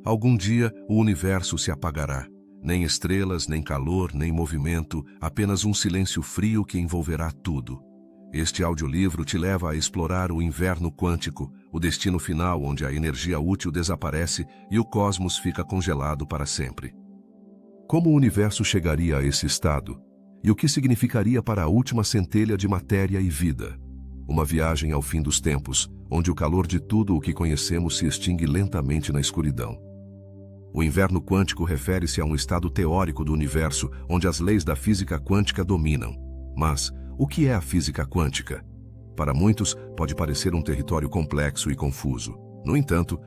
Algum dia, o universo se apagará. Nem estrelas, nem calor, nem movimento, apenas um silêncio frio que envolverá tudo. Este audiolivro te leva a explorar o inverno quântico, o destino final onde a energia útil desaparece e o cosmos fica congelado para sempre. Como o universo chegaria a esse estado? E o que significaria para a última centelha de matéria e vida? Uma viagem ao fim dos tempos, onde o calor de tudo o que conhecemos se extingue lentamente na escuridão. O inverno quântico refere-se a um estado teórico do universo onde as leis da física quântica dominam. Mas, o que é a física quântica? Para muitos, pode parecer um território complexo e confuso. No entanto,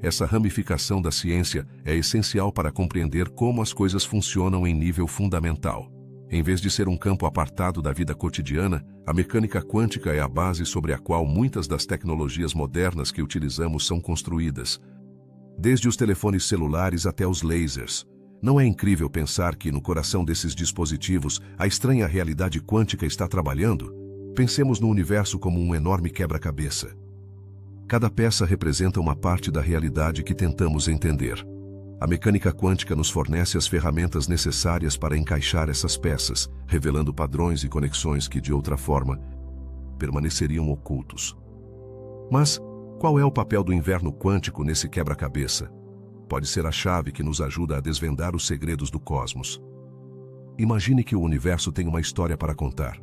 essa ramificação da ciência é essencial para compreender como as coisas funcionam em nível fundamental. Em vez de ser um campo apartado da vida cotidiana, a mecânica quântica é a base sobre a qual muitas das tecnologias modernas que utilizamos são construídas. Desde os telefones celulares até os lasers. Não é incrível pensar que, no coração desses dispositivos, a estranha realidade quântica está trabalhando? Pensemos no universo como um enorme quebra-cabeça. Cada peça representa uma parte da realidade que tentamos entender. A mecânica quântica nos fornece as ferramentas necessárias para encaixar essas peças, revelando padrões e conexões que, de outra forma, permaneceriam ocultos. Mas, qual é o papel do inverno quântico nesse quebra-cabeça? Pode ser a chave que nos ajuda a desvendar os segredos do cosmos. Imagine que o universo tem uma história para contar.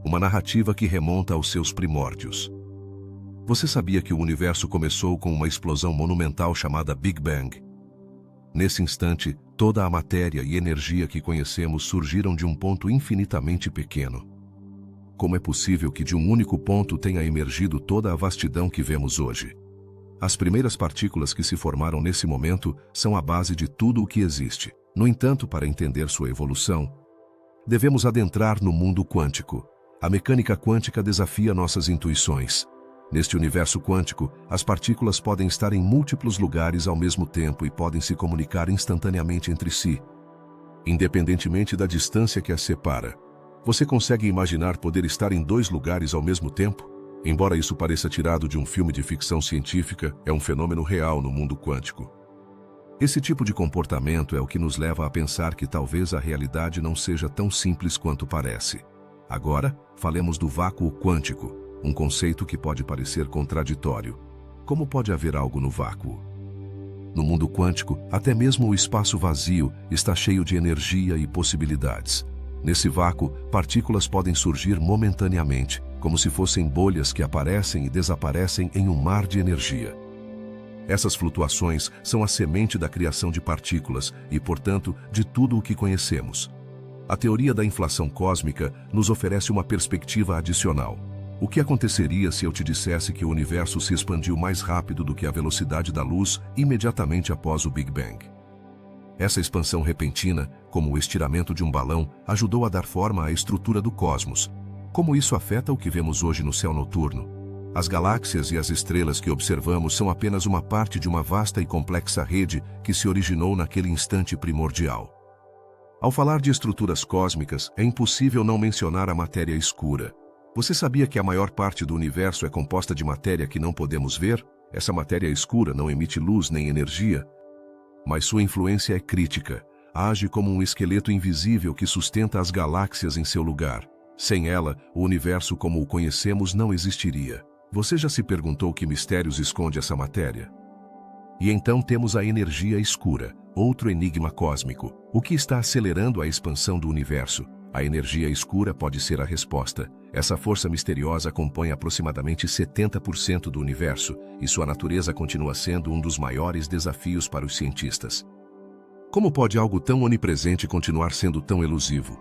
Uma narrativa que remonta aos seus primórdios. Você sabia que o universo começou com uma explosão monumental chamada Big Bang? Nesse instante, toda a matéria e energia que conhecemos surgiram de um ponto infinitamente pequeno. Como é possível que de um único ponto tenha emergido toda a vastidão que vemos hoje? As primeiras partículas que se formaram nesse momento são a base de tudo o que existe. No entanto, para entender sua evolução, devemos adentrar no mundo quântico. A mecânica quântica desafia nossas intuições. Neste universo quântico, as partículas podem estar em múltiplos lugares ao mesmo tempo e podem se comunicar instantaneamente entre si, independentemente da distância que as separa. Você consegue imaginar poder estar em dois lugares ao mesmo tempo? Embora isso pareça tirado de um filme de ficção científica, é um fenômeno real no mundo quântico. Esse tipo de comportamento é o que nos leva a pensar que talvez a realidade não seja tão simples quanto parece. Agora, falemos do vácuo quântico, um conceito que pode parecer contraditório. Como pode haver algo no vácuo? No mundo quântico, até mesmo o espaço vazio está cheio de energia e possibilidades. Nesse vácuo, partículas podem surgir momentaneamente, como se fossem bolhas que aparecem e desaparecem em um mar de energia. Essas flutuações são a semente da criação de partículas e, portanto, de tudo o que conhecemos. A teoria da inflação cósmica nos oferece uma perspectiva adicional. O que aconteceria se eu te dissesse que o universo se expandiu mais rápido do que a velocidade da luz imediatamente após o Big Bang? Essa expansão repentina, como o estiramento de um balão, ajudou a dar forma à estrutura do cosmos. Como isso afeta o que vemos hoje no céu noturno? As galáxias e as estrelas que observamos são apenas uma parte de uma vasta e complexa rede que se originou naquele instante primordial. Ao falar de estruturas cósmicas, é impossível não mencionar a matéria escura. Você sabia que a maior parte do universo é composta de matéria que não podemos ver? Essa matéria escura não emite luz nem energia, mas sua influência é crítica. Age como um esqueleto invisível que sustenta as galáxias em seu lugar. Sem ela, o universo como o conhecemos não existiria. Você já se perguntou que mistérios esconde essa matéria? E então temos a energia escura, outro enigma cósmico. O que está acelerando a expansão do universo? A energia escura pode ser a resposta. Essa força misteriosa compõe aproximadamente 70% do universo, e sua natureza continua sendo um dos maiores desafios para os cientistas. Como pode algo tão onipresente continuar sendo tão elusivo?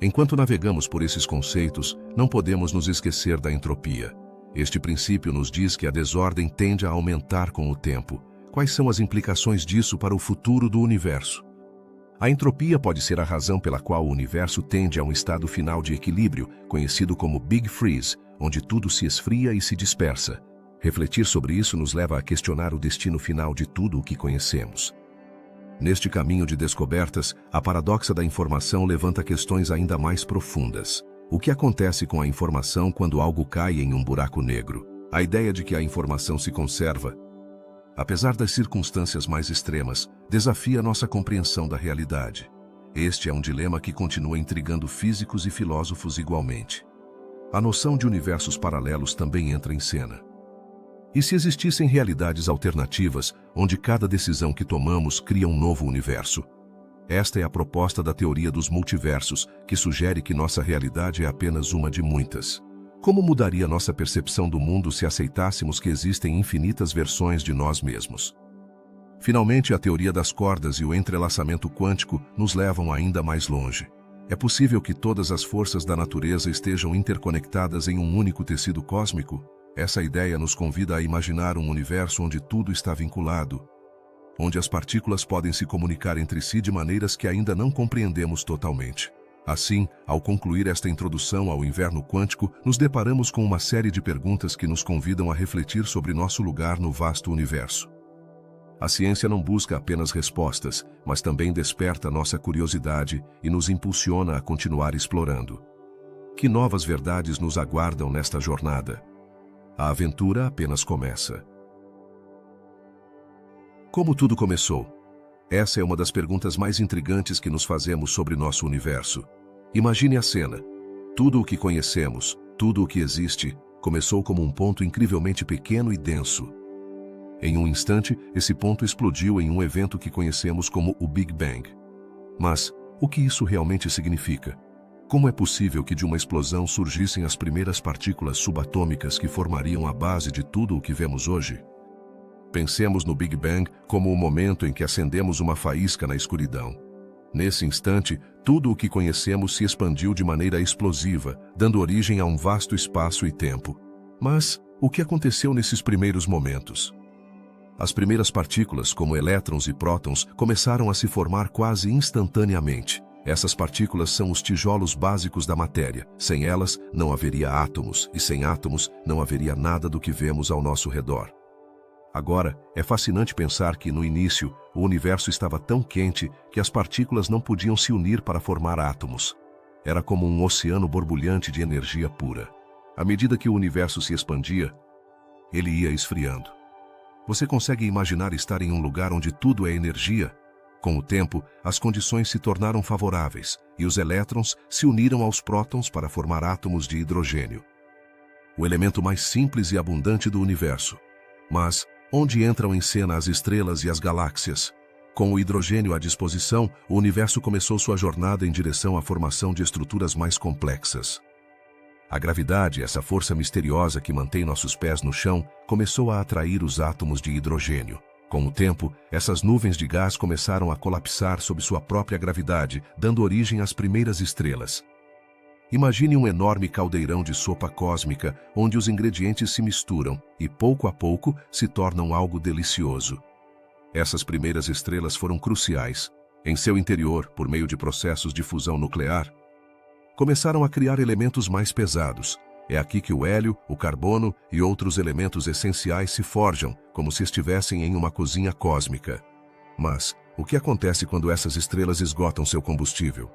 Enquanto navegamos por esses conceitos, não podemos nos esquecer da entropia. Este princípio nos diz que a desordem tende a aumentar com o tempo. Quais são as implicações disso para o futuro do universo? A entropia pode ser a razão pela qual o universo tende a um estado final de equilíbrio, conhecido como Big Freeze, onde tudo se esfria e se dispersa. Refletir sobre isso nos leva a questionar o destino final de tudo o que conhecemos. Neste caminho de descobertas, a paradoxa da informação levanta questões ainda mais profundas. O que acontece com a informação quando algo cai em um buraco negro? A ideia de que a informação se conserva apesar das circunstâncias mais extremas, desafia nossa compreensão da realidade. Este é um dilema que continua intrigando físicos e filósofos igualmente. A noção de universos paralelos também entra em cena. E se existissem realidades alternativas, onde cada decisão que tomamos cria um novo universo? Esta é a proposta da teoria dos multiversos, que sugere que nossa realidade é apenas uma de muitas. Como mudaria nossa percepção do mundo se aceitássemos que existem infinitas versões de nós mesmos? Finalmente, a teoria das cordas e o entrelaçamento quântico nos levam ainda mais longe. É possível que todas as forças da natureza estejam interconectadas em um único tecido cósmico? Essa ideia nos convida a imaginar um universo onde tudo está vinculado, onde as partículas podem se comunicar entre si de maneiras que ainda não compreendemos totalmente. Assim, ao concluir esta introdução ao inverno quântico, nos deparamos com uma série de perguntas que nos convidam a refletir sobre nosso lugar no vasto universo. A ciência não busca apenas respostas, mas também desperta nossa curiosidade e nos impulsiona a continuar explorando. Que novas verdades nos aguardam nesta jornada? A aventura apenas começa. Como tudo começou? Essa é uma das perguntas mais intrigantes que nos fazemos sobre nosso universo. Imagine a cena. Tudo o que conhecemos, tudo o que existe, começou como um ponto incrivelmente pequeno e denso. Em um instante, esse ponto explodiu em um evento que conhecemos como o Big Bang. Mas, o que isso realmente significa? Como é possível que de uma explosão surgissem as primeiras partículas subatômicas que formariam a base de tudo o que vemos hoje? Pensemos no Big Bang como o momento em que acendemos uma faísca na escuridão. Nesse instante, tudo o que conhecemos se expandiu de maneira explosiva, dando origem a um vasto espaço e tempo. Mas, o que aconteceu nesses primeiros momentos? As primeiras partículas, como elétrons e prótons, começaram a se formar quase instantaneamente. Essas partículas são os tijolos básicos da matéria. Sem elas, não haveria átomos, e sem átomos, não haveria nada do que vemos ao nosso redor. Agora, é fascinante pensar que, no início, o universo estava tão quente que as partículas não podiam se unir para formar átomos. Era como um oceano borbulhante de energia pura. À medida que o universo se expandia, ele ia esfriando. Você consegue imaginar estar em um lugar onde tudo é energia? Com o tempo, as condições se tornaram favoráveis e os elétrons se uniram aos prótons para formar átomos de hidrogênio, o elemento mais simples e abundante do universo. Mas, onde entram em cena as estrelas e as galáxias? Com o hidrogênio à disposição, o universo começou sua jornada em direção à formação de estruturas mais complexas. A gravidade, essa força misteriosa que mantém nossos pés no chão, começou a atrair os átomos de hidrogênio. Com o tempo, essas nuvens de gás começaram a colapsar sob sua própria gravidade, dando origem às primeiras estrelas. Imagine um enorme caldeirão de sopa cósmica, onde os ingredientes se misturam e, pouco a pouco, se tornam algo delicioso. Essas primeiras estrelas foram cruciais. Em seu interior, por meio de processos de fusão nuclear, começaram a criar elementos mais pesados. É aqui que o hélio, o carbono e outros elementos essenciais se forjam, como se estivessem em uma cozinha cósmica. Mas, o que acontece quando essas estrelas esgotam seu combustível?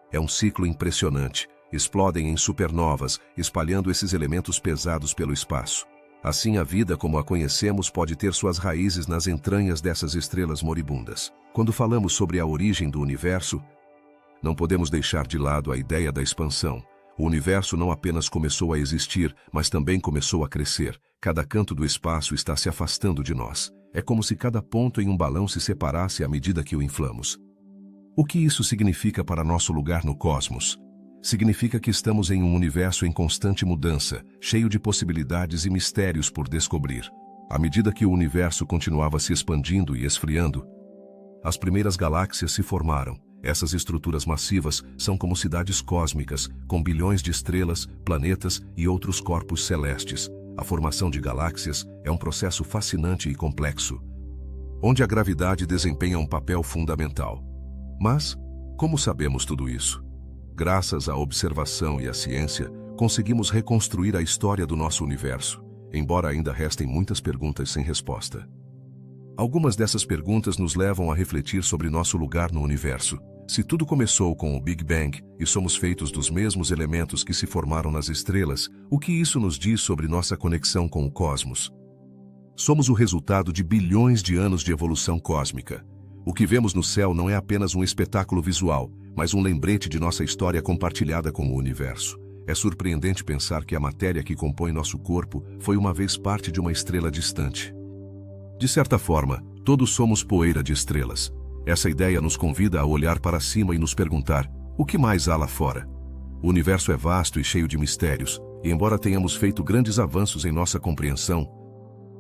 É um ciclo impressionante. Explodem em supernovas, espalhando esses elementos pesados pelo espaço. Assim, a vida como a conhecemos pode ter suas raízes nas entranhas dessas estrelas moribundas. Quando falamos sobre a origem do universo, não podemos deixar de lado a ideia da expansão. O universo não apenas começou a existir, mas também começou a crescer. Cada canto do espaço está se afastando de nós. É como se cada ponto em um balão se separasse à medida que o inflamos. O que isso significa para nosso lugar no cosmos? Significa que estamos em um universo em constante mudança, cheio de possibilidades e mistérios por descobrir. À medida que o universo continuava se expandindo e esfriando, as primeiras galáxias se formaram. Essas estruturas massivas são como cidades cósmicas, com bilhões de estrelas, planetas e outros corpos celestes. A formação de galáxias é um processo fascinante e complexo, onde a gravidade desempenha um papel fundamental. Mas, como sabemos tudo isso? Graças à observação e à ciência, conseguimos reconstruir a história do nosso universo, embora ainda restem muitas perguntas sem resposta. Algumas dessas perguntas nos levam a refletir sobre nosso lugar no universo. Se tudo começou com o Big Bang e somos feitos dos mesmos elementos que se formaram nas estrelas, o que isso nos diz sobre nossa conexão com o cosmos? Somos o resultado de bilhões de anos de evolução cósmica. O que vemos no céu não é apenas um espetáculo visual, mas um lembrete de nossa história compartilhada com o universo. É surpreendente pensar que a matéria que compõe nosso corpo foi uma vez parte de uma estrela distante. De certa forma, todos somos poeira de estrelas. Essa ideia nos convida a olhar para cima e nos perguntar: o que mais há lá fora? O universo é vasto e cheio de mistérios, e embora tenhamos feito grandes avanços em nossa compreensão,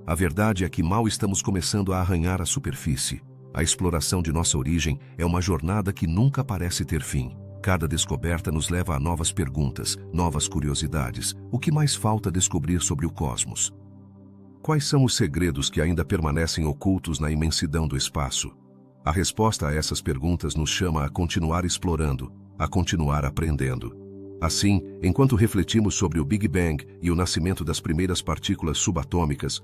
a verdade é que mal estamos começando a arranhar a superfície. A exploração de nossa origem é uma jornada que nunca parece ter fim. Cada descoberta nos leva a novas perguntas, novas curiosidades. O que mais falta descobrir sobre o cosmos? Quais são os segredos que ainda permanecem ocultos na imensidão do espaço? A resposta a essas perguntas nos chama a continuar explorando, a continuar aprendendo. Assim, enquanto refletimos sobre o Big Bang e o nascimento das primeiras partículas subatômicas,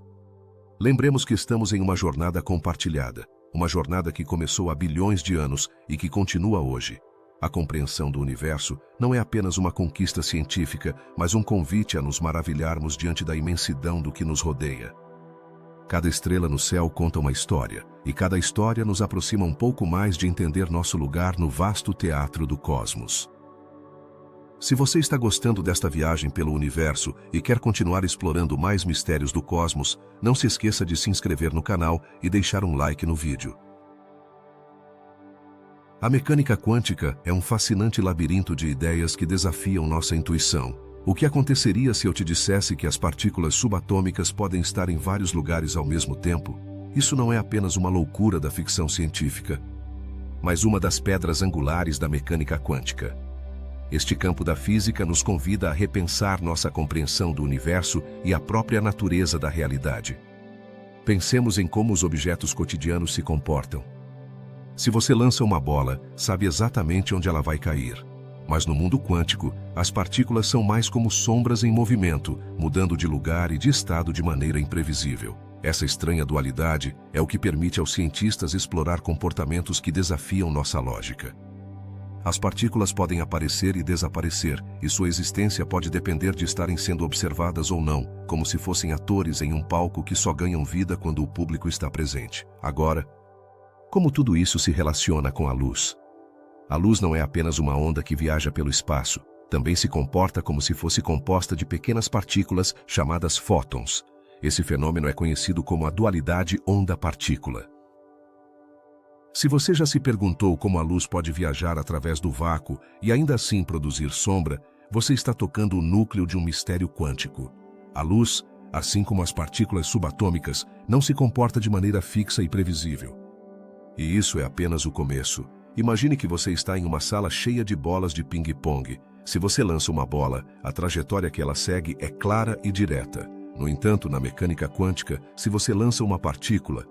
lembremos que estamos em uma jornada compartilhada, uma jornada que começou há bilhões de anos e que continua hoje. A compreensão do universo não é apenas uma conquista científica, mas um convite a nos maravilharmos diante da imensidão do que nos rodeia. Cada estrela no céu conta uma história, e cada história nos aproxima um pouco mais de entender nosso lugar no vasto teatro do cosmos. Se você está gostando desta viagem pelo universo e quer continuar explorando mais mistérios do cosmos, não se esqueça de se inscrever no canal e deixar um like no vídeo. A mecânica quântica é um fascinante labirinto de ideias que desafiam nossa intuição. O que aconteceria se eu te dissesse que as partículas subatômicas podem estar em vários lugares ao mesmo tempo? Isso não é apenas uma loucura da ficção científica, mas uma das pedras angulares da mecânica quântica. Este campo da física nos convida a repensar nossa compreensão do universo e a própria natureza da realidade. Pensemos em como os objetos cotidianos se comportam. Se você lança uma bola, sabe exatamente onde ela vai cair. Mas no mundo quântico, as partículas são mais como sombras em movimento, mudando de lugar e de estado de maneira imprevisível. Essa estranha dualidade é o que permite aos cientistas explorar comportamentos que desafiam nossa lógica. As partículas podem aparecer e desaparecer, e sua existência pode depender de estarem sendo observadas ou não, como se fossem atores em um palco que só ganham vida quando o público está presente. Agora, como tudo isso se relaciona com a luz? A luz não é apenas uma onda que viaja pelo espaço, também se comporta como se fosse composta de pequenas partículas chamadas fótons. Esse fenômeno é conhecido como a dualidade onda-partícula. Se você já se perguntou como a luz pode viajar através do vácuo e ainda assim produzir sombra, você está tocando o núcleo de um mistério quântico. A luz, assim como as partículas subatômicas, não se comporta de maneira fixa e previsível. E isso é apenas o começo. Imagine que você está em uma sala cheia de bolas de ping-pong. Se você lança uma bola, a trajetória que ela segue é clara e direta. No entanto, na mecânica quântica, se você lança uma partícula,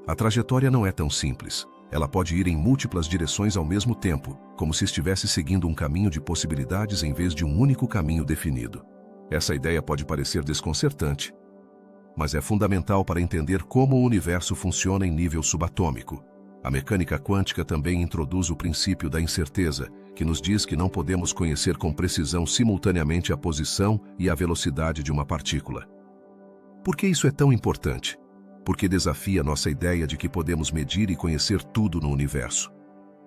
a trajetória não é tão simples. Ela pode ir em múltiplas direções ao mesmo tempo, como se estivesse seguindo um caminho de possibilidades em vez de um único caminho definido. Essa ideia pode parecer desconcertante, mas é fundamental para entender como o universo funciona em nível subatômico. A mecânica quântica também introduz o princípio da incerteza, que nos diz que não podemos conhecer com precisão simultaneamente a posição e a velocidade de uma partícula. Por que isso é tão importante? Porque desafia nossa ideia de que podemos medir e conhecer tudo no universo.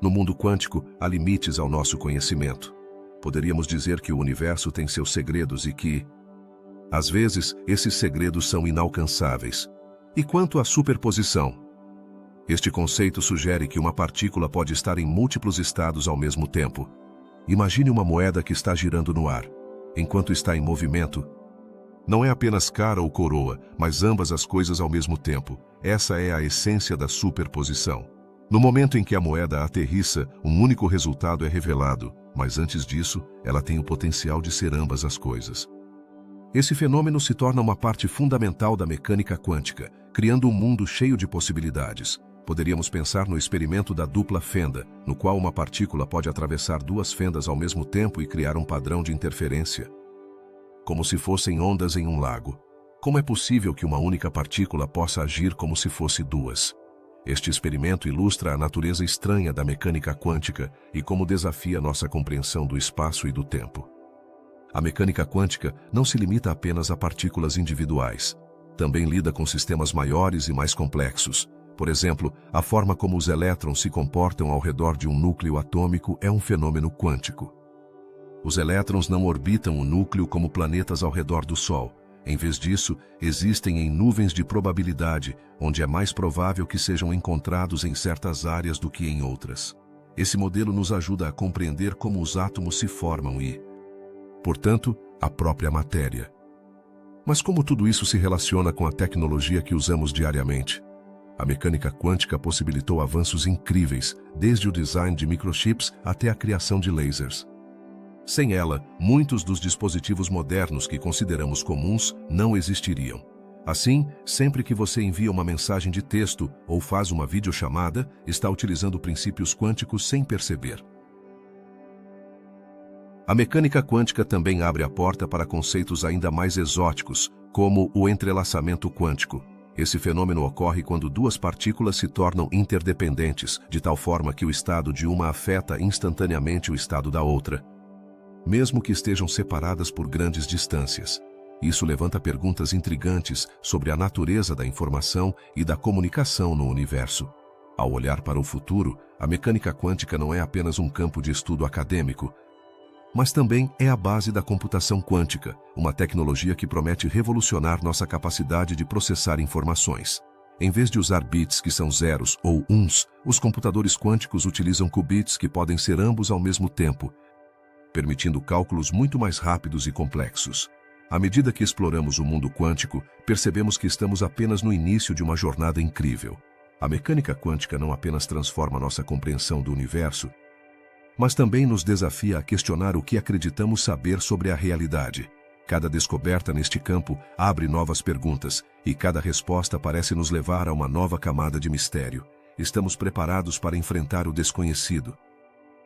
No mundo quântico, há limites ao nosso conhecimento. Poderíamos dizer que o universo tem seus segredos e que, às vezes, esses segredos são inalcançáveis. E quanto à superposição? Este conceito sugere que uma partícula pode estar em múltiplos estados ao mesmo tempo. Imagine uma moeda que está girando no ar. Enquanto está em movimento, não é apenas cara ou coroa, mas ambas as coisas ao mesmo tempo. Essa é a essência da superposição. No momento em que a moeda aterrissa, um único resultado é revelado, mas antes disso, ela tem o potencial de ser ambas as coisas. Esse fenômeno se torna uma parte fundamental da mecânica quântica, criando um mundo cheio de possibilidades. Poderíamos pensar no experimento da dupla fenda, no qual uma partícula pode atravessar duas fendas ao mesmo tempo e criar um padrão de interferência, como se fossem ondas em um lago. Como é possível que uma única partícula possa agir como se fosse duas? Este experimento ilustra a natureza estranha da mecânica quântica e como desafia nossa compreensão do espaço e do tempo. A mecânica quântica não se limita apenas a partículas individuais. também lida com sistemas maiores e mais complexos. Por exemplo, a forma como os elétrons se comportam ao redor de um núcleo atômico é um fenômeno quântico. Os elétrons não orbitam o núcleo como planetas ao redor do Sol. Em vez disso, existem em nuvens de probabilidade, onde é mais provável que sejam encontrados em certas áreas do que em outras. Esse modelo nos ajuda a compreender como os átomos se formam e, portanto, a própria matéria. Mas como tudo isso se relaciona com a tecnologia que usamos diariamente? A mecânica quântica possibilitou avanços incríveis, desde o design de microchips até a criação de lasers. Sem ela, muitos dos dispositivos modernos que consideramos comuns não existiriam. Assim, sempre que você envia uma mensagem de texto ou faz uma videochamada, está utilizando princípios quânticos sem perceber. A mecânica quântica também abre a porta para conceitos ainda mais exóticos, como o entrelaçamento quântico. Esse fenômeno ocorre quando duas partículas se tornam interdependentes, de tal forma que o estado de uma afeta instantaneamente o estado da outra, mesmo que estejam separadas por grandes distâncias. Isso levanta perguntas intrigantes sobre a natureza da informação e da comunicação no universo. Ao olhar para o futuro, a mecânica quântica não é apenas um campo de estudo acadêmico, mas também é a base da computação quântica, uma tecnologia que promete revolucionar nossa capacidade de processar informações. Em vez de usar bits que são zeros ou uns, os computadores quânticos utilizam qubits que podem ser ambos ao mesmo tempo, permitindo cálculos muito mais rápidos e complexos. À medida que exploramos o mundo quântico, percebemos que estamos apenas no início de uma jornada incrível. A mecânica quântica não apenas transforma nossa compreensão do universo, mas também nos desafia a questionar o que acreditamos saber sobre a realidade. Cada descoberta neste campo abre novas perguntas, e cada resposta parece nos levar a uma nova camada de mistério. Estamos preparados para enfrentar o desconhecido?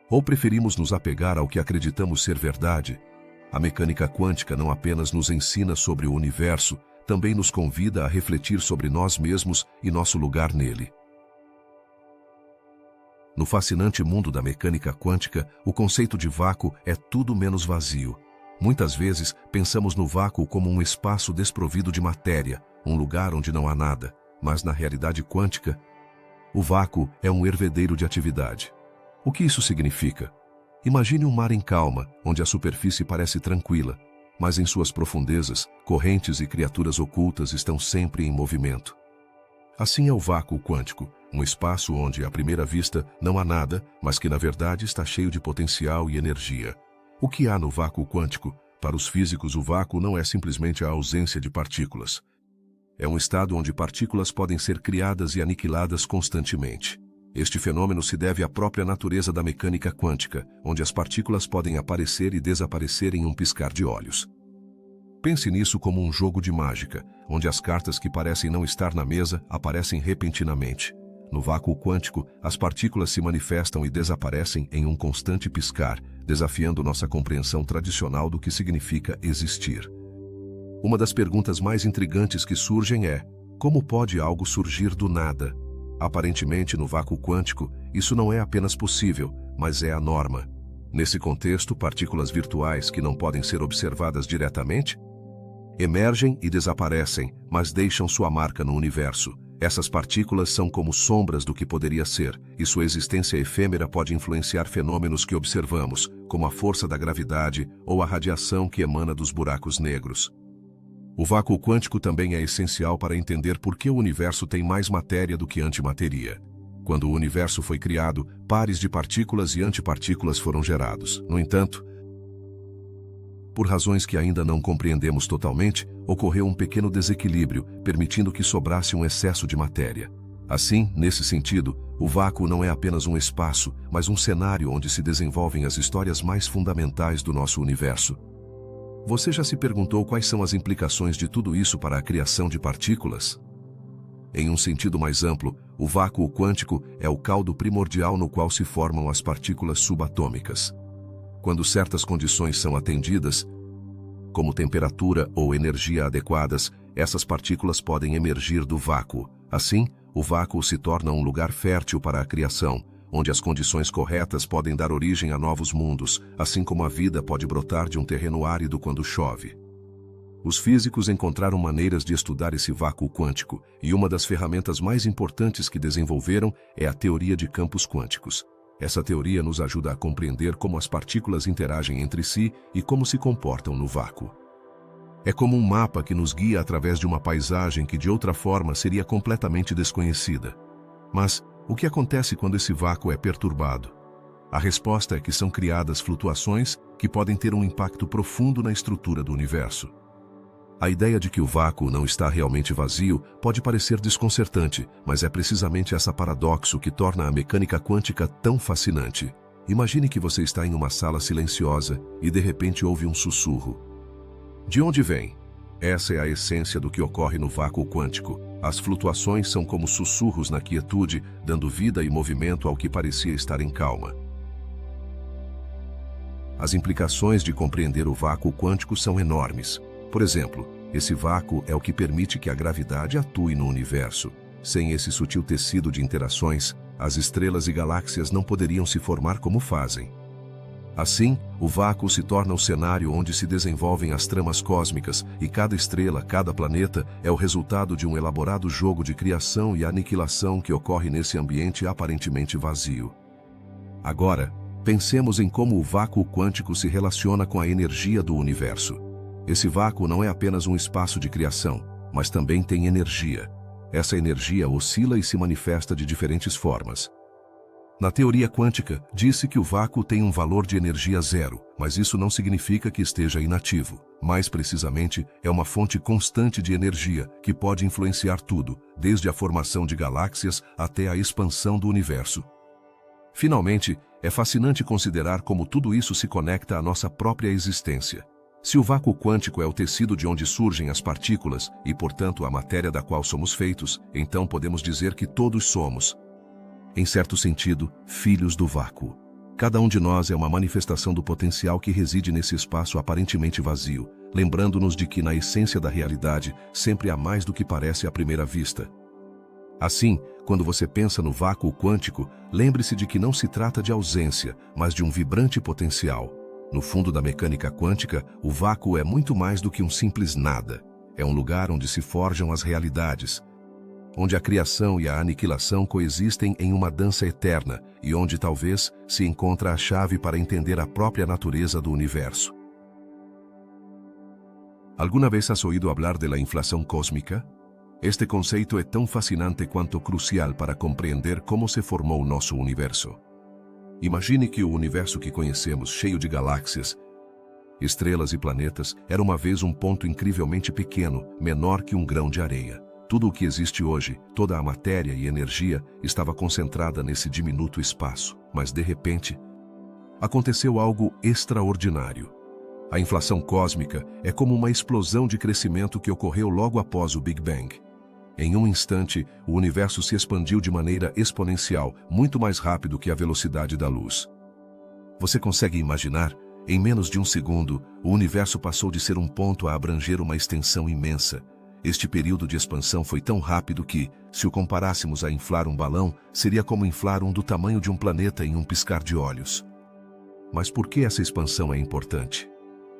Ou preferimos nos apegar ao que acreditamos ser verdade? A mecânica quântica não apenas nos ensina sobre o universo, também nos convida a refletir sobre nós mesmos e nosso lugar nele. No fascinante mundo da mecânica quântica, o conceito de vácuo é tudo menos vazio. Muitas vezes, pensamos no vácuo como um espaço desprovido de matéria, um lugar onde não há nada. Mas na realidade quântica, o vácuo é um hervedeiro de atividade. O que isso significa? Imagine um mar em calma, onde a superfície parece tranquila, mas em suas profundezas, correntes e criaturas ocultas estão sempre em movimento. Assim é o vácuo quântico, um espaço onde, à primeira vista, não há nada, mas que na verdade está cheio de potencial e energia. O que há no vácuo quântico? Para os físicos, o vácuo não é simplesmente a ausência de partículas. É um estado onde partículas podem ser criadas e aniquiladas constantemente. Este fenômeno se deve à própria natureza da mecânica quântica, onde as partículas podem aparecer e desaparecer em um piscar de olhos. Pense nisso como um jogo de mágica, onde as cartas que parecem não estar na mesa aparecem repentinamente. No vácuo quântico, as partículas se manifestam e desaparecem em um constante piscar, desafiando nossa compreensão tradicional do que significa existir. Uma das perguntas mais intrigantes que surgem é: como pode algo surgir do nada? Aparentemente, no vácuo quântico, isso não é apenas possível, mas é a norma. Nesse contexto, partículas virtuais que não podem ser observadas diretamente emergem e desaparecem, mas deixam sua marca no universo. Essas partículas são como sombras do que poderia ser, e sua existência efêmera pode influenciar fenômenos que observamos, como a força da gravidade ou a radiação que emana dos buracos negros. O vácuo quântico também é essencial para entender por que o universo tem mais matéria do que antimateria. Quando o universo foi criado, pares de partículas e antipartículas foram gerados. No entanto, por razões que ainda não compreendemos totalmente, ocorreu um pequeno desequilíbrio, permitindo que sobrasse um excesso de matéria. Assim, nesse sentido, o vácuo não é apenas um espaço, mas um cenário onde se desenvolvem as histórias mais fundamentais do nosso universo. Você já se perguntou quais são as implicações de tudo isso para a criação de partículas? Em um sentido mais amplo, o vácuo quântico é o caldo primordial no qual se formam as partículas subatômicas. Quando certas condições são atendidas, como temperatura ou energia adequadas, essas partículas podem emergir do vácuo. Assim, o vácuo se torna um lugar fértil para a criação, onde as condições corretas podem dar origem a novos mundos, assim como a vida pode brotar de um terreno árido quando chove. Os físicos encontraram maneiras de estudar esse vácuo quântico, e uma das ferramentas mais importantes que desenvolveram é a teoria de campos quânticos. Essa teoria nos ajuda a compreender como as partículas interagem entre si e como se comportam no vácuo. É como um mapa que nos guia através de uma paisagem que de outra forma seria completamente desconhecida. Mas o que acontece quando esse vácuo é perturbado? A resposta é que são criadas flutuações que podem ter um impacto profundo na estrutura do universo. A ideia de que o vácuo não está realmente vazio pode parecer desconcertante, mas é precisamente esse paradoxo que torna a mecânica quântica tão fascinante. Imagine que você está em uma sala silenciosa e de repente ouve um sussurro. De onde vem? Essa é a essência do que ocorre no vácuo quântico. As flutuações são como sussurros na quietude, dando vida e movimento ao que parecia estar em calma. As implicações de compreender o vácuo quântico são enormes. Por exemplo, esse vácuo é o que permite que a gravidade atue no universo. Sem esse sutil tecido de interações, as estrelas e galáxias não poderiam se formar como fazem. Assim, o vácuo se torna o cenário onde se desenvolvem as tramas cósmicas, e cada estrela, cada planeta, é o resultado de um elaborado jogo de criação e aniquilação que ocorre nesse ambiente aparentemente vazio. Agora, pensemos em como o vácuo quântico se relaciona com a energia do universo. Esse vácuo não é apenas um espaço de criação, mas também tem energia. Essa energia oscila e se manifesta de diferentes formas. Na teoria quântica, disse que o vácuo tem um valor de energia zero, mas isso não significa que esteja inativo. Mais precisamente, é uma fonte constante de energia que pode influenciar tudo, desde a formação de galáxias até a expansão do universo. Finalmente, é fascinante considerar como tudo isso se conecta à nossa própria existência. Se o vácuo quântico é o tecido de onde surgem as partículas e, portanto, a matéria da qual somos feitos, então podemos dizer que todos somos, em certo sentido, filhos do vácuo. Cada um de nós é uma manifestação do potencial que reside nesse espaço aparentemente vazio, lembrando-nos de que na essência da realidade sempre há mais do que parece à primeira vista. Assim, quando você pensa no vácuo quântico, lembre-se de que não se trata de ausência, mas de um vibrante potencial. No fundo da mecânica quântica, o vácuo é muito mais do que um simples nada. É um lugar onde se forjam as realidades, onde a criação e a aniquilação coexistem em uma dança eterna e onde talvez se encontra a chave para entender a própria natureza do universo. ¿Alguna vez has oído hablar de la inflación cósmica? Este conceito é tão fascinante quanto crucial para compreender como se formou o nosso universo. Imagine que o universo que conhecemos, cheio de galáxias, estrelas e planetas, era uma vez um ponto incrivelmente pequeno, menor que um grão de areia. Tudo o que existe hoje, toda a matéria e energia, estava concentrada nesse diminuto espaço. Mas, de repente, aconteceu algo extraordinário. A inflação cósmica é como uma explosão de crescimento que ocorreu logo após o Big Bang. Em um instante, o universo se expandiu de maneira exponencial, muito mais rápido que a velocidade da luz. Você consegue imaginar? Em menos de um segundo, o universo passou de ser um ponto a abranger uma extensão imensa. Este período de expansão foi tão rápido que, se o comparássemos a inflar um balão, seria como inflar um do tamanho de um planeta em um piscar de olhos. Mas por que essa expansão é importante?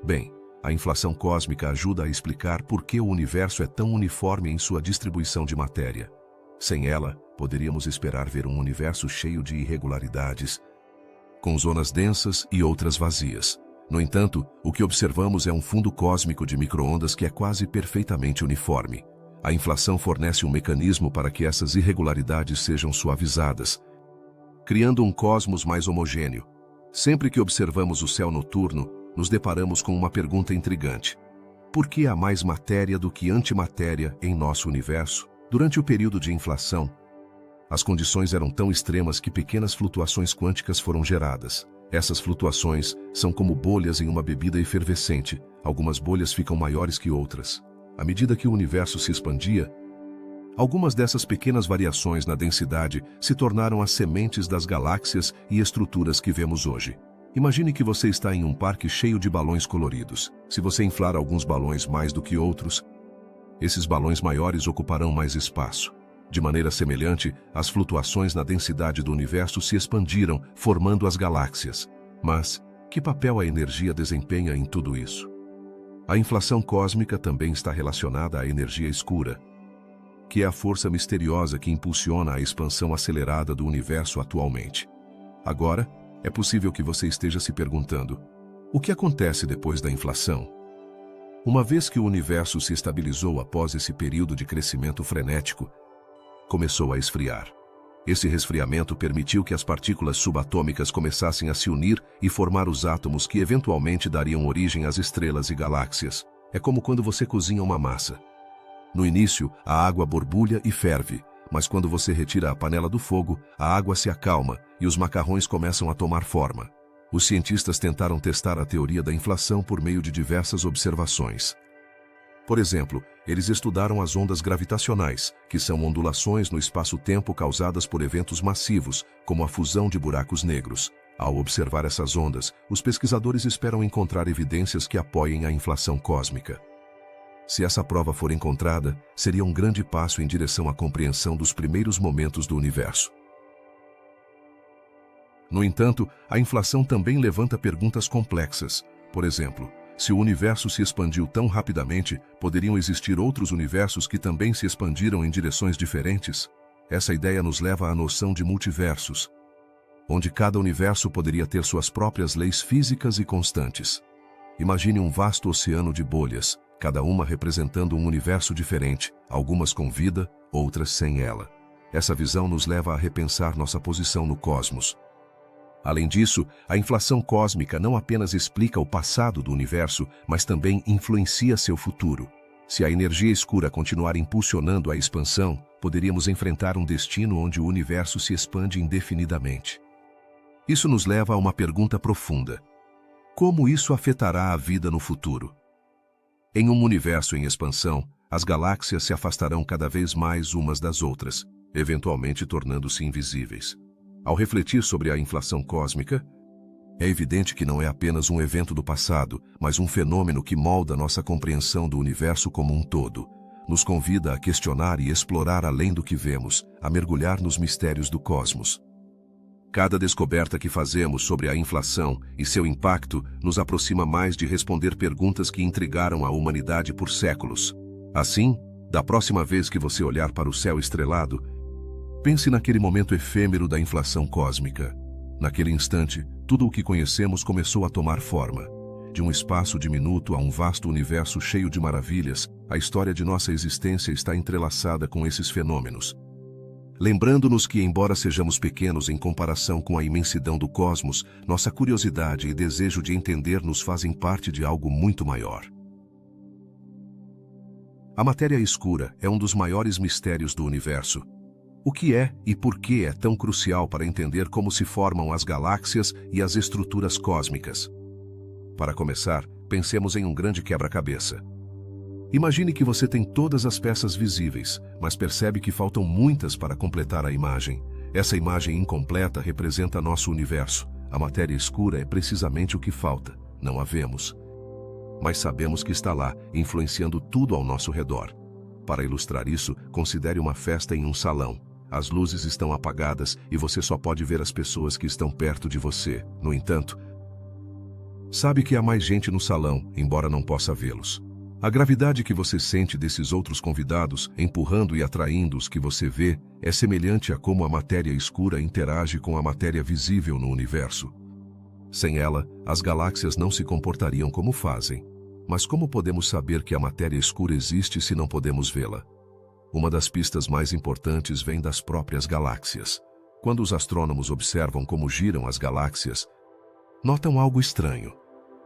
Bem, a inflação cósmica ajuda a explicar por que o universo é tão uniforme em sua distribuição de matéria. Sem ela, poderíamos esperar ver um universo cheio de irregularidades, com zonas densas e outras vazias. No entanto, o que observamos é um fundo cósmico de micro-ondas que é quase perfeitamente uniforme. A inflação fornece um mecanismo para que essas irregularidades sejam suavizadas, criando um cosmos mais homogêneo. Sempre que observamos o céu noturno, nos deparamos com uma pergunta intrigante. Por que há mais matéria do que antimatéria em nosso universo? Durante o período de inflação, as condições eram tão extremas que pequenas flutuações quânticas foram geradas. Essas flutuações são como bolhas em uma bebida efervescente. Algumas bolhas ficam maiores que outras. À medida que o universo se expandia, algumas dessas pequenas variações na densidade se tornaram as sementes das galáxias e estruturas que vemos hoje. Imagine que você está em um parque cheio de balões coloridos. Se você inflar alguns balões mais do que outros, esses balões maiores ocuparão mais espaço. De maneira semelhante, as flutuações na densidade do universo se expandiram, formando as galáxias. Mas, que papel a energia desempenha em tudo isso? A inflação cósmica também está relacionada à energia escura, que é a força misteriosa que impulsiona a expansão acelerada do universo atualmente. Agora, é possível que você esteja se perguntando: o que acontece depois da inflação? Uma vez que o universo se estabilizou após esse período de crescimento frenético, começou a esfriar. Esse resfriamento permitiu que as partículas subatômicas começassem a se unir e formar os átomos que eventualmente dariam origem às estrelas e galáxias. É como quando você cozinha uma massa. No início, a água borbulha e ferve, mas quando você retira a panela do fogo, a água se acalma e os macarrões começam a tomar forma. Os cientistas tentaram testar a teoria da inflação por meio de diversas observações. Por exemplo, eles estudaram as ondas gravitacionais, que são ondulações no espaço-tempo causadas por eventos massivos, como a fusão de buracos negros. Ao observar essas ondas, os pesquisadores esperam encontrar evidências que apoiem a inflação cósmica. Se essa prova for encontrada, seria um grande passo em direção à compreensão dos primeiros momentos do universo. No entanto, a inflação também levanta perguntas complexas. Por exemplo, se o universo se expandiu tão rapidamente, poderiam existir outros universos que também se expandiram em direções diferentes? Essa ideia nos leva à noção de multiversos, onde cada universo poderia ter suas próprias leis físicas e constantes. Imagine um vasto oceano de bolhas, cada uma representando um universo diferente, algumas com vida, outras sem ela. Essa visão nos leva a repensar nossa posição no cosmos. Além disso, a inflação cósmica não apenas explica o passado do universo, mas também influencia seu futuro. Se a energia escura continuar impulsionando a expansão, poderíamos enfrentar um destino onde o universo se expande indefinidamente. Isso nos leva a uma pergunta profunda: como isso afetará a vida no futuro? Em um universo em expansão, as galáxias se afastarão cada vez mais umas das outras, eventualmente tornando-se invisíveis. Ao refletir sobre a inflação cósmica, é evidente que não é apenas um evento do passado, mas um fenômeno que molda nossa compreensão do universo como um todo. Nos convida a questionar e explorar além do que vemos, a mergulhar nos mistérios do cosmos. Cada descoberta que fazemos sobre a inflação e seu impacto nos aproxima mais de responder perguntas que intrigaram a humanidade por séculos. Assim, da próxima vez que você olhar para o céu estrelado, pense naquele momento efêmero da inflação cósmica. Naquele instante, tudo o que conhecemos começou a tomar forma. De um espaço diminuto a um vasto universo cheio de maravilhas, a história de nossa existência está entrelaçada com esses fenômenos. Lembrando-nos que, embora sejamos pequenos em comparação com a imensidão do cosmos, nossa curiosidade e desejo de entender nos fazem parte de algo muito maior. A matéria escura é um dos maiores mistérios do universo. O que é e por que é tão crucial para entender como se formam as galáxias e as estruturas cósmicas? Para começar, pensemos em um grande quebra-cabeça. Imagine que você tem todas as peças visíveis, mas percebe que faltam muitas para completar a imagem. Essa imagem incompleta representa nosso universo. A matéria escura é precisamente o que falta. Não a vemos, mas sabemos que está lá, influenciando tudo ao nosso redor. Para ilustrar isso, considere uma festa em um salão. As luzes estão apagadas e você só pode ver as pessoas que estão perto de você. No entanto, sabe que há mais gente no salão, embora não possa vê-los. A gravidade que você sente desses outros convidados, empurrando e atraindo os que você vê, é semelhante a como a matéria escura interage com a matéria visível no universo. Sem ela, as galáxias não se comportariam como fazem. Mas como podemos saber que a matéria escura existe se não podemos vê-la? Uma das pistas mais importantes vem das próprias galáxias. Quando os astrônomos observam como giram as galáxias, notam algo estranho.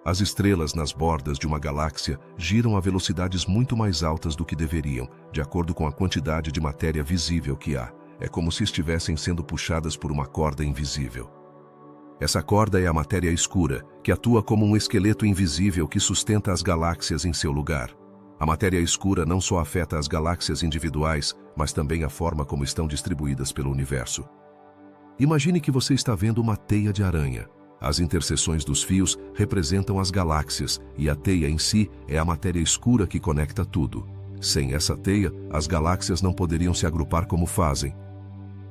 As estrelas nas bordas de uma galáxia giram a velocidades muito mais altas do que deveriam, de acordo com a quantidade de matéria visível que há. É como se estivessem sendo puxadas por uma corda invisível. Essa corda é a matéria escura, que atua como um esqueleto invisível que sustenta as galáxias em seu lugar. A matéria escura não só afeta as galáxias individuais, mas também a forma como estão distribuídas pelo universo. Imagine que você está vendo uma teia de aranha. As interseções dos fios representam as galáxias, e a teia em si é a matéria escura que conecta tudo. Sem essa teia, as galáxias não poderiam se agrupar como fazem,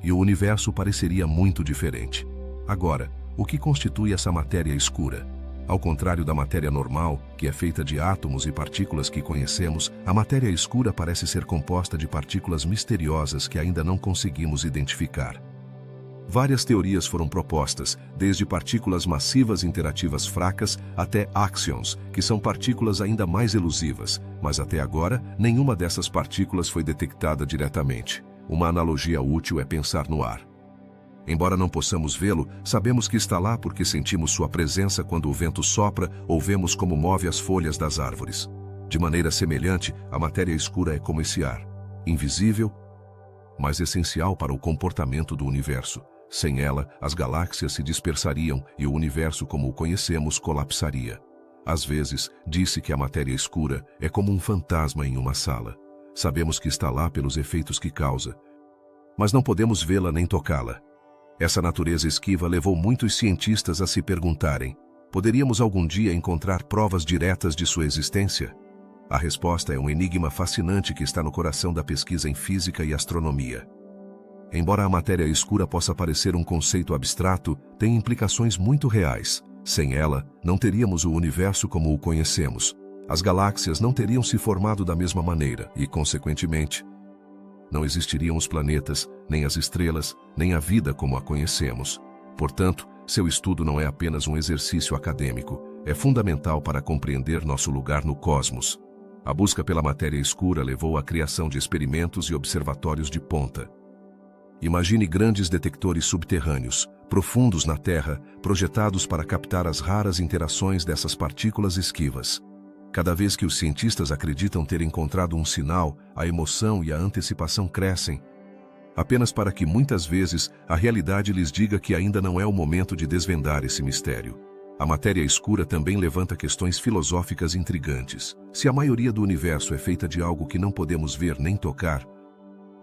e o universo pareceria muito diferente. Agora, o que constitui essa matéria escura? Ao contrário da matéria normal, que é feita de átomos e partículas que conhecemos, a matéria escura parece ser composta de partículas misteriosas que ainda não conseguimos identificar. Várias teorias foram propostas, desde partículas massivas interativas fracas até axions, que são partículas ainda mais elusivas, mas até agora nenhuma dessas partículas foi detectada diretamente. Uma analogia útil é pensar no ar. Embora não possamos vê-lo, sabemos que está lá porque sentimos sua presença quando o vento sopra ou vemos como move as folhas das árvores. De maneira semelhante, a matéria escura é como esse ar, invisível, mas essencial para o comportamento do universo. Sem ela, as galáxias se dispersariam e o universo como o conhecemos colapsaria. Às vezes, disse que a matéria escura é como um fantasma em uma sala. Sabemos que está lá pelos efeitos que causa, mas não podemos vê-la nem tocá-la. Essa natureza esquiva levou muitos cientistas a se perguntarem: poderíamos algum dia encontrar provas diretas de sua existência? A resposta é um enigma fascinante que está no coração da pesquisa em física e astronomia. Embora a matéria escura possa parecer um conceito abstrato, tem implicações muito reais. Sem ela, não teríamos o universo como o conhecemos. As galáxias não teriam se formado da mesma maneira e, consequentemente, não existiriam os planetas, nem as estrelas, nem a vida como a conhecemos. Portanto, seu estudo não é apenas um exercício acadêmico, é fundamental para compreender nosso lugar no cosmos. A busca pela matéria escura levou à criação de experimentos e observatórios de ponta. Imagine grandes detectores subterrâneos, profundos na Terra, projetados para captar as raras interações dessas partículas esquivas. Cada vez que os cientistas acreditam ter encontrado um sinal, a emoção e a antecipação crescem, apenas para que muitas vezes a realidade lhes diga que ainda não é o momento de desvendar esse mistério. A matéria escura também levanta questões filosóficas intrigantes. Se a maioria do universo é feita de algo que não podemos ver nem tocar,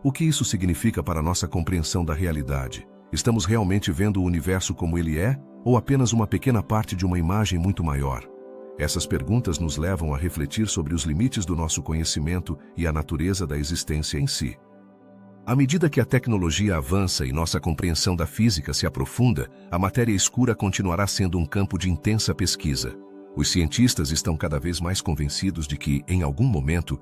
o que isso significa para nossa compreensão da realidade? Estamos realmente vendo o universo como ele é, ou apenas uma pequena parte de uma imagem muito maior? Essas perguntas nos levam a refletir sobre os limites do nosso conhecimento e a natureza da existência em si. À medida que a tecnologia avança e nossa compreensão da física se aprofunda, a matéria escura continuará sendo um campo de intensa pesquisa. Os cientistas estão cada vez mais convencidos de que, em algum momento,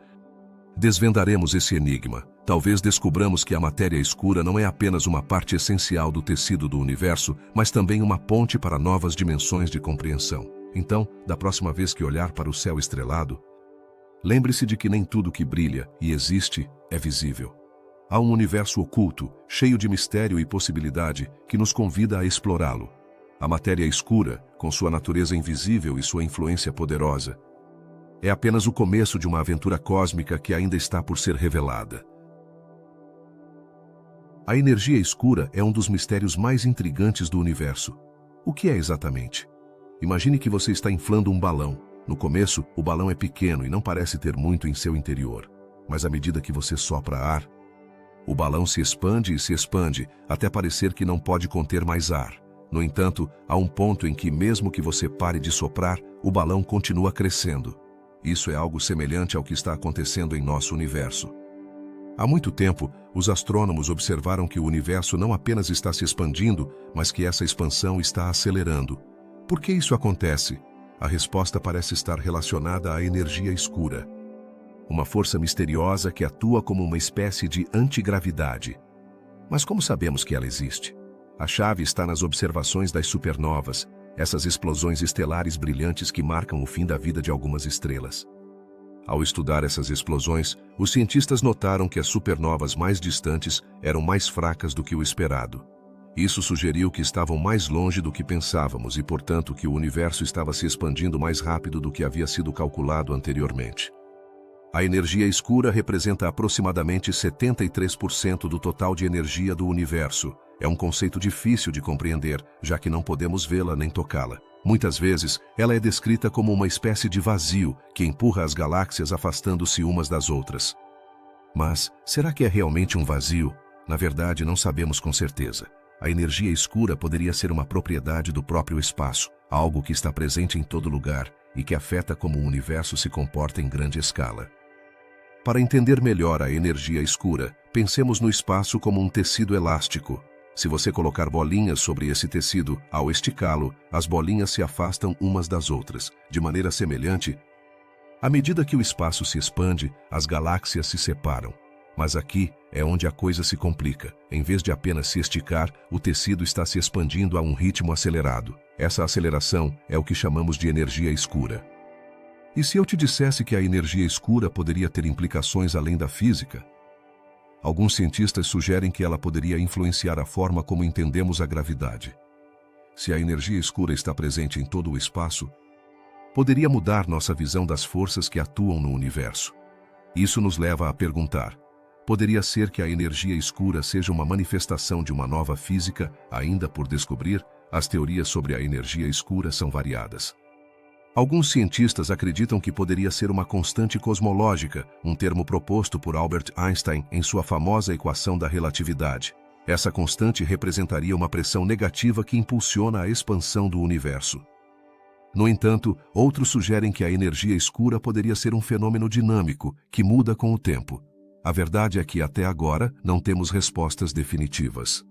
desvendaremos esse enigma. Talvez descubramos que a matéria escura não é apenas uma parte essencial do tecido do universo, mas também uma ponte para novas dimensões de compreensão. Então, da próxima vez que olhar para o céu estrelado, lembre-se de que nem tudo que brilha e existe é visível. Há um universo oculto, cheio de mistério e possibilidade, que nos convida a explorá-lo. A matéria escura, com sua natureza invisível e sua influência poderosa, é apenas o começo de uma aventura cósmica que ainda está por ser revelada. A energia escura é um dos mistérios mais intrigantes do universo. O que é exatamente? Imagine que você está inflando um balão. No começo, o balão é pequeno e não parece ter muito em seu interior. Mas à medida que você sopra ar, o balão se expande e se expande, até parecer que não pode conter mais ar. No entanto, há um ponto em que, mesmo que você pare de soprar, o balão continua crescendo. Isso é algo semelhante ao que está acontecendo em nosso universo. Há muito tempo, os astrônomos observaram que o universo não apenas está se expandindo, mas que essa expansão está acelerando. Por que isso acontece? A resposta parece estar relacionada à energia escura. Uma força misteriosa que atua como uma espécie de antigravidade. Mas como sabemos que ela existe? A chave está nas observações das supernovas, essas explosões estelares brilhantes que marcam o fim da vida de algumas estrelas. Ao estudar essas explosões, os cientistas notaram que as supernovas mais distantes eram mais fracas do que o esperado. Isso sugeriu que estavam mais longe do que pensávamos e, portanto, que o universo estava se expandindo mais rápido do que havia sido calculado anteriormente. A energia escura representa aproximadamente 73% do total de energia do universo. É um conceito difícil de compreender, já que não podemos vê-la nem tocá-la. Muitas vezes, ela é descrita como uma espécie de vazio que empurra as galáxias afastando-se umas das outras. Mas, será que é realmente um vazio? Na verdade, não sabemos com certeza. A energia escura poderia ser uma propriedade do próprio espaço, algo que está presente em todo lugar e que afeta como o universo se comporta em grande escala. Para entender melhor a energia escura, pensemos no espaço como um tecido elástico. Se você colocar bolinhas sobre esse tecido, ao esticá-lo, as bolinhas se afastam umas das outras. De maneira semelhante, à medida que o espaço se expande, as galáxias se separam. Mas aqui é onde a coisa se complica. Em vez de apenas se esticar, o tecido está se expandindo a um ritmo acelerado. Essa aceleração é o que chamamos de energia escura. E se eu te dissesse que a energia escura poderia ter implicações além da física? Alguns cientistas sugerem que ela poderia influenciar a forma como entendemos a gravidade. Se a energia escura está presente em todo o espaço, poderia mudar nossa visão das forças que atuam no universo. Isso nos leva a perguntar: poderia ser que a energia escura seja uma manifestação de uma nova física, ainda por descobrir? As teorias sobre a energia escura são variadas. Alguns cientistas acreditam que poderia ser uma constante cosmológica, um termo proposto por Albert Einstein em sua famosa equação da relatividade. Essa constante representaria uma pressão negativa que impulsiona a expansão do universo. No entanto, outros sugerem que a energia escura poderia ser um fenômeno dinâmico, que muda com o tempo. A verdade é que, até agora, não temos respostas definitivas.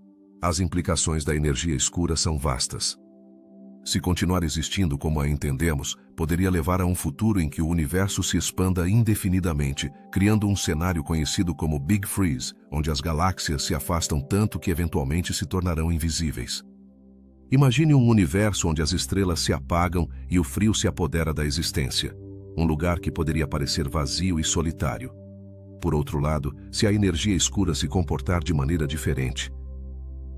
As implicações da energia escura são vastas. Se continuar existindo como a entendemos, poderia levar a um futuro em que o universo se expanda indefinidamente, criando um cenário conhecido como Big Freeze, onde as galáxias se afastam tanto que eventualmente se tornarão invisíveis. Imagine um universo onde as estrelas se apagam e o frio se apodera da existência, um lugar que poderia parecer vazio e solitário. Por outro lado, se a energia escura se comportar de maneira diferente,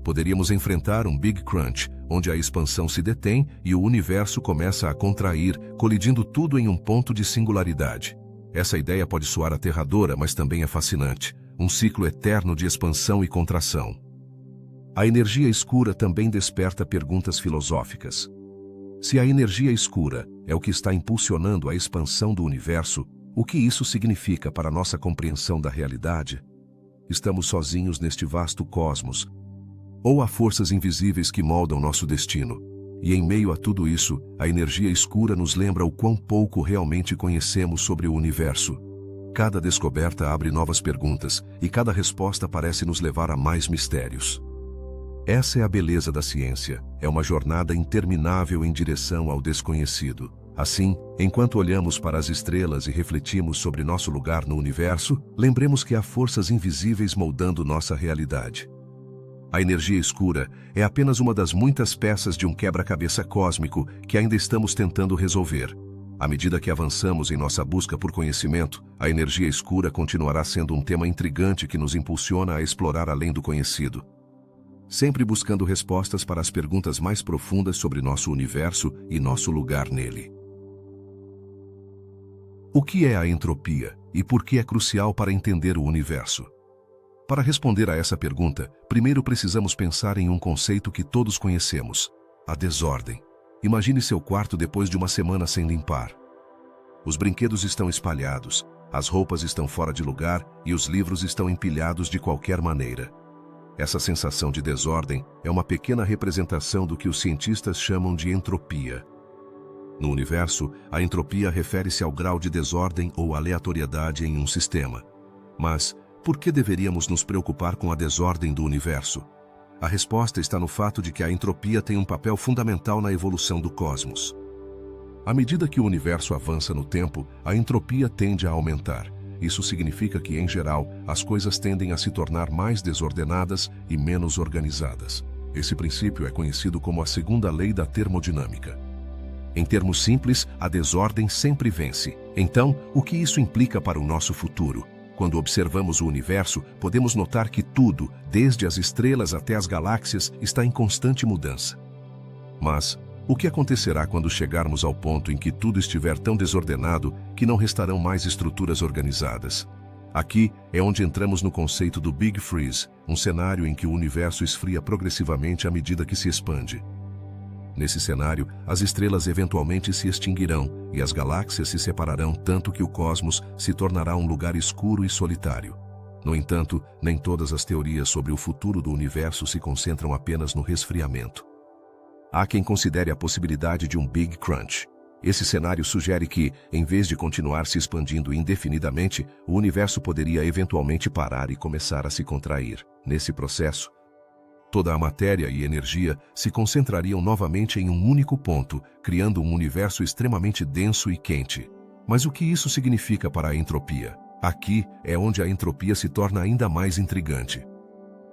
poderíamos enfrentar um Big Crunch, onde a expansão se detém e o universo começa a contrair, colidindo tudo em um ponto de singularidade. Essa ideia pode soar aterradora, mas também é fascinante. Um ciclo eterno de expansão e contração. A energia escura também desperta perguntas filosóficas. Se a energia escura é o que está impulsionando a expansão do universo, o que isso significa para nossa compreensão da realidade? Estamos sozinhos neste vasto cosmos, ou há forças invisíveis que moldam nosso destino? E em meio a tudo isso, a energia escura nos lembra o quão pouco realmente conhecemos sobre o universo. Cada descoberta abre novas perguntas, e cada resposta parece nos levar a mais mistérios. Essa é a beleza da ciência, é uma jornada interminável em direção ao desconhecido. Assim, enquanto olhamos para as estrelas e refletimos sobre nosso lugar no universo, lembremos que há forças invisíveis moldando nossa realidade. A energia escura é apenas uma das muitas peças de um quebra-cabeça cósmico que ainda estamos tentando resolver. À medida que avançamos em nossa busca por conhecimento, a energia escura continuará sendo um tema intrigante que nos impulsiona a explorar além do conhecido. Sempre buscando respostas para as perguntas mais profundas sobre nosso universo e nosso lugar nele. O que é a entropia e por que é crucial para entender o universo? Para responder a essa pergunta, primeiro precisamos pensar em um conceito que todos conhecemos: a desordem. Imagine seu quarto depois de uma semana sem limpar. Os brinquedos estão espalhados, as roupas estão fora de lugar e os livros estão empilhados de qualquer maneira. Essa sensação de desordem é uma pequena representação do que os cientistas chamam de entropia. No universo, a entropia refere-se ao grau de desordem ou aleatoriedade em um sistema. Mas, por que deveríamos nos preocupar com a desordem do universo? A resposta está no fato de que a entropia tem um papel fundamental na evolução do cosmos. À medida que o universo avança no tempo, a entropia tende a aumentar. Isso significa que, em geral, as coisas tendem a se tornar mais desordenadas e menos organizadas. Esse princípio é conhecido como a segunda lei da termodinâmica. Em termos simples, a desordem sempre vence. Então, o que isso implica para o nosso futuro? Quando observamos o universo, podemos notar que tudo, desde as estrelas até as galáxias, está em constante mudança. Mas, o que acontecerá quando chegarmos ao ponto em que tudo estiver tão desordenado que não restarão mais estruturas organizadas? Aqui é onde entramos no conceito do Big Freeze, um cenário em que o universo esfria progressivamente à medida que se expande. Nesse cenário, as estrelas eventualmente se extinguirão e as galáxias se separarão tanto que o cosmos se tornará um lugar escuro e solitário. No entanto, nem todas as teorias sobre o futuro do universo se concentram apenas no resfriamento. Há quem considere a possibilidade de um Big Crunch. Esse cenário sugere que, em vez de continuar se expandindo indefinidamente, o universo poderia eventualmente parar e começar a se contrair. Nesse processo, Toda a matéria e energia se concentrariam novamente em um único ponto, criando um universo extremamente denso e quente. Mas o que isso significa para a entropia? Aqui é onde a entropia se torna ainda mais intrigante.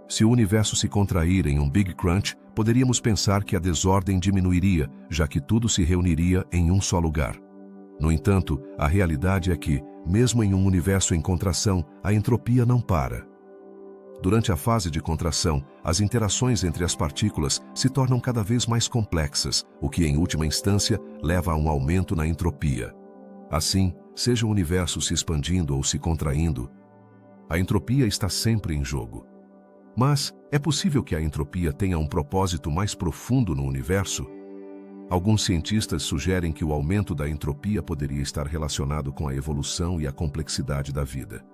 Se o universo se contrair em um Big Crunch, poderíamos pensar que a desordem diminuiria, já que tudo se reuniria em um só lugar. No entanto, a realidade é que, mesmo em um universo em contração, a entropia não para. Durante a fase de contração, as interações entre as partículas se tornam cada vez mais complexas, o que, em última instância, leva a um aumento na entropia. Assim, seja o universo se expandindo ou se contraindo, a entropia está sempre em jogo. Mas é possível que a entropia tenha um propósito mais profundo no universo? Alguns cientistas sugerem que o aumento da entropia poderia estar relacionado com a evolução e a complexidade da vida.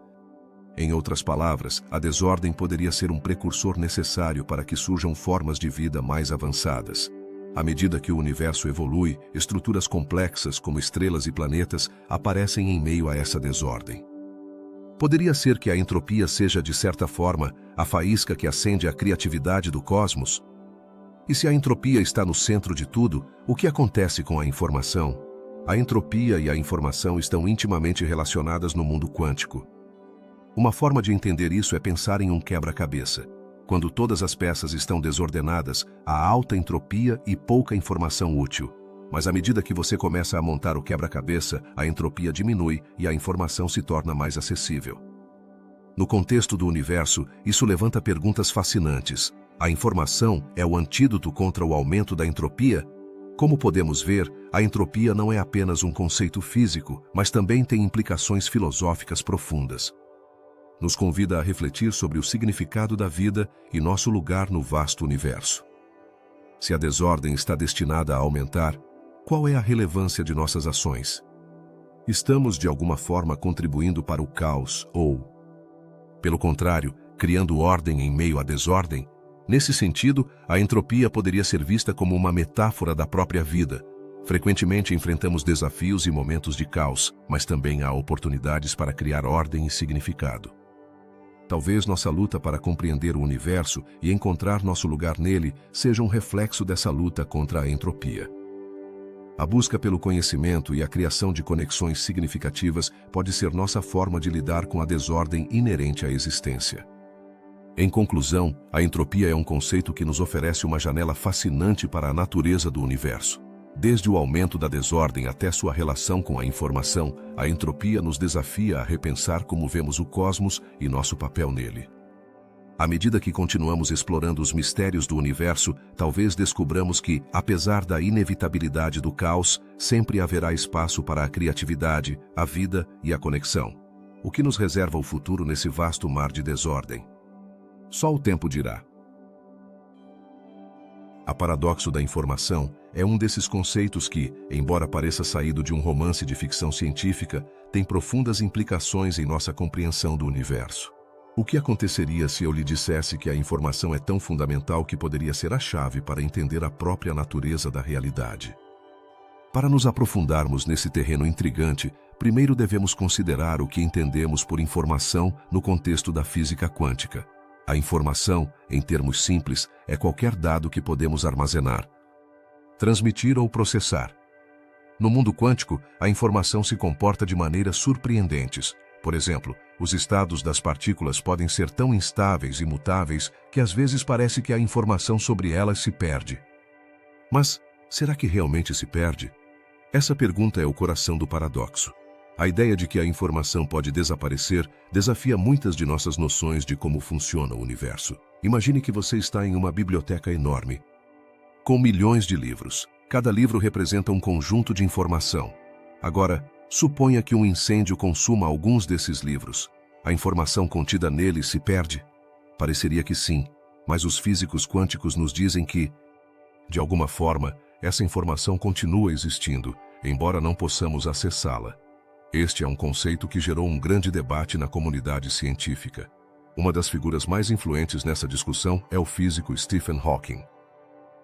Em outras palavras, a desordem poderia ser um precursor necessário para que surjam formas de vida mais avançadas. À medida que o universo evolui, estruturas complexas como estrelas e planetas aparecem em meio a essa desordem. Poderia ser que a entropia seja, de certa forma, a faísca que acende a criatividade do cosmos? E se a entropia está no centro de tudo, o que acontece com a informação? A entropia e a informação estão intimamente relacionadas no mundo quântico. Uma forma de entender isso é pensar em um quebra-cabeça. Quando todas as peças estão desordenadas, há alta entropia e pouca informação útil. Mas à medida que você começa a montar o quebra-cabeça, a entropia diminui e a informação se torna mais acessível. No contexto do universo, isso levanta perguntas fascinantes. A informação é o antídoto contra o aumento da entropia? Como podemos ver, a entropia não é apenas um conceito físico, mas também tem implicações filosóficas profundas. Nos convida a refletir sobre o significado da vida e nosso lugar no vasto universo. Se a desordem está destinada a aumentar, qual é a relevância de nossas ações? Estamos, de alguma forma, contribuindo para o caos ou, pelo contrário, criando ordem em meio à desordem? Nesse sentido, a entropia poderia ser vista como uma metáfora da própria vida. Frequentemente enfrentamos desafios e momentos de caos, mas também há oportunidades para criar ordem e significado. Talvez nossa luta para compreender o universo e encontrar nosso lugar nele seja um reflexo dessa luta contra a entropia. A busca pelo conhecimento e a criação de conexões significativas pode ser nossa forma de lidar com a desordem inerente à existência. Em conclusão, a entropia é um conceito que nos oferece uma janela fascinante para a natureza do universo. Desde o aumento da desordem até sua relação com a informação, a entropia nos desafia a repensar como vemos o cosmos e nosso papel nele. À medida que continuamos explorando os mistérios do universo, talvez descubramos que, apesar da inevitabilidade do caos, sempre haverá espaço para a criatividade, a vida e a conexão. O que nos reserva o futuro nesse vasto mar de desordem? Só o tempo dirá. A paradoxo da informação é um desses conceitos que, embora pareça saído de um romance de ficção científica, tem profundas implicações em nossa compreensão do universo. O que aconteceria se eu lhe dissesse que a informação é tão fundamental que poderia ser a chave para entender a própria natureza da realidade? Para nos aprofundarmos nesse terreno intrigante, primeiro devemos considerar o que entendemos por informação no contexto da física quântica. A informação, em termos simples, é qualquer dado que podemos armazenar, transmitir ou processar. No mundo quântico, a informação se comporta de maneiras surpreendentes. Por exemplo, os estados das partículas podem ser tão instáveis e mutáveis que às vezes parece que a informação sobre elas se perde. Mas, será que realmente se perde? Essa pergunta é o coração do paradoxo. A ideia de que a informação pode desaparecer desafia muitas de nossas noções de como funciona o universo. Imagine que você está em uma biblioteca enorme, com milhões de livros. Cada livro representa um conjunto de informação. Agora, suponha que um incêndio consuma alguns desses livros. A informação contida neles se perde? Pareceria que sim, mas os físicos quânticos nos dizem que, de alguma forma, essa informação continua existindo, embora não possamos acessá-la. Este é um conceito que gerou um grande debate na comunidade científica. Uma das figuras mais influentes nessa discussão é o físico Stephen Hawking.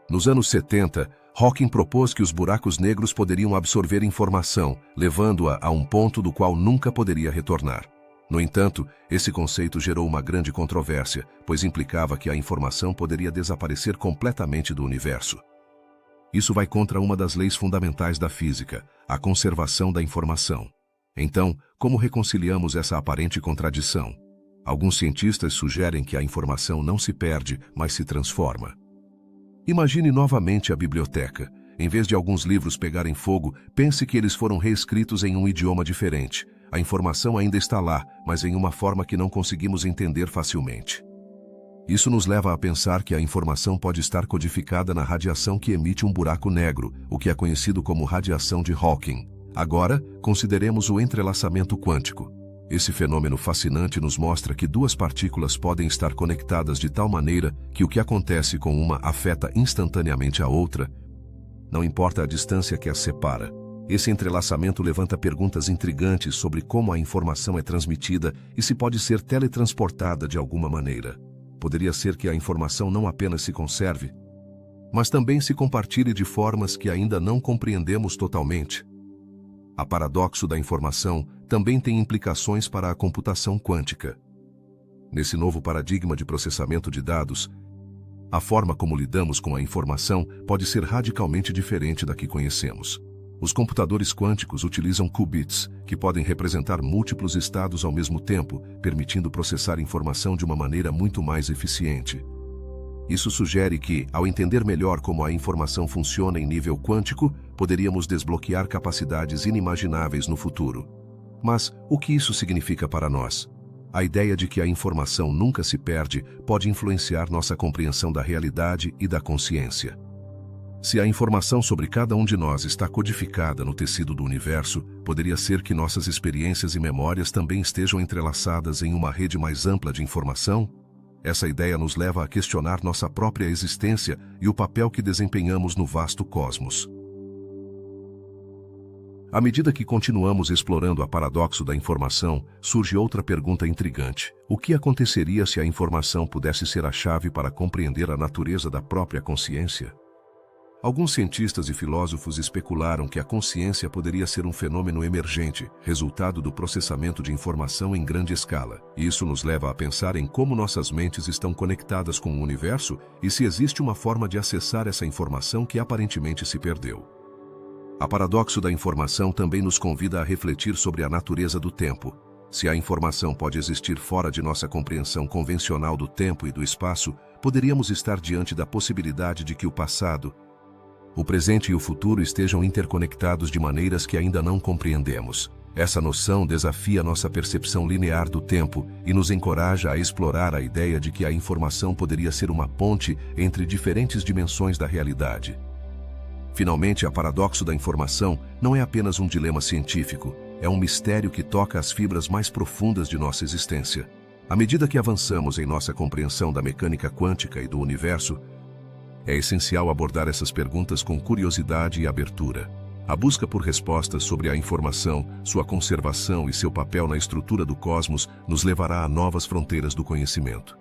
Nos anos 70, Hawking propôs que os buracos negros poderiam absorver informação, levando-a a um ponto do qual nunca poderia retornar. No entanto, esse conceito gerou uma grande controvérsia, pois implicava que a informação poderia desaparecer completamente do universo. Isso vai contra uma das leis fundamentais da física, a conservação da informação. Então, como reconciliamos essa aparente contradição? Alguns cientistas sugerem que a informação não se perde, mas se transforma. Imagine novamente a biblioteca. Em vez de alguns livros pegarem fogo, pense que eles foram reescritos em um idioma diferente. A informação ainda está lá, mas em uma forma que não conseguimos entender facilmente. Isso nos leva a pensar que a informação pode estar codificada na radiação que emite um buraco negro, o que é conhecido como radiação de Hawking. Agora, consideremos o entrelaçamento quântico. Esse fenômeno fascinante nos mostra que duas partículas podem estar conectadas de tal maneira que o que acontece com uma afeta instantaneamente a outra, não importa a distância que as separa. Esse entrelaçamento levanta perguntas intrigantes sobre como a informação é transmitida e se pode ser teletransportada de alguma maneira. Poderia ser que a informação não apenas se conserve, mas também se compartilhe de formas que ainda não compreendemos totalmente. O paradoxo da informação também tem implicações para a computação quântica. Nesse novo paradigma de processamento de dados, a forma como lidamos com a informação pode ser radicalmente diferente da que conhecemos. Os computadores quânticos utilizam qubits, que podem representar múltiplos estados ao mesmo tempo, permitindo processar informação de uma maneira muito mais eficiente. Isso sugere que, ao entender melhor como a informação funciona em nível quântico, poderíamos desbloquear capacidades inimagináveis no futuro. Mas o que isso significa para nós? A ideia de que a informação nunca se perde pode influenciar nossa compreensão da realidade e da consciência. Se a informação sobre cada um de nós está codificada no tecido do universo, poderia ser que nossas experiências e memórias também estejam entrelaçadas em uma rede mais ampla de informação? Essa ideia nos leva a questionar nossa própria existência e o papel que desempenhamos no vasto cosmos. À medida que continuamos explorando o paradoxo da informação, surge outra pergunta intrigante. O que aconteceria se a informação pudesse ser a chave para compreender a natureza da própria consciência? Alguns cientistas e filósofos especularam que a consciência poderia ser um fenômeno emergente, resultado do processamento de informação em grande escala. Isso nos leva a pensar em como nossas mentes estão conectadas com o universo e se existe uma forma de acessar essa informação que aparentemente se perdeu. O paradoxo da informação também nos convida a refletir sobre a natureza do tempo. Se a informação pode existir fora de nossa compreensão convencional do tempo e do espaço, poderíamos estar diante da possibilidade de que o passado, o presente e o futuro estejam interconectados de maneiras que ainda não compreendemos. Essa noção desafia nossa percepção linear do tempo e nos encoraja a explorar a ideia de que a informação poderia ser uma ponte entre diferentes dimensões da realidade. Finalmente, o paradoxo da informação não é apenas um dilema científico, é um mistério que toca as fibras mais profundas de nossa existência. À medida que avançamos em nossa compreensão da mecânica quântica e do universo, é essencial abordar essas perguntas com curiosidade e abertura. A busca por respostas sobre a informação, sua conservação e seu papel na estrutura do cosmos nos levará a novas fronteiras do conhecimento.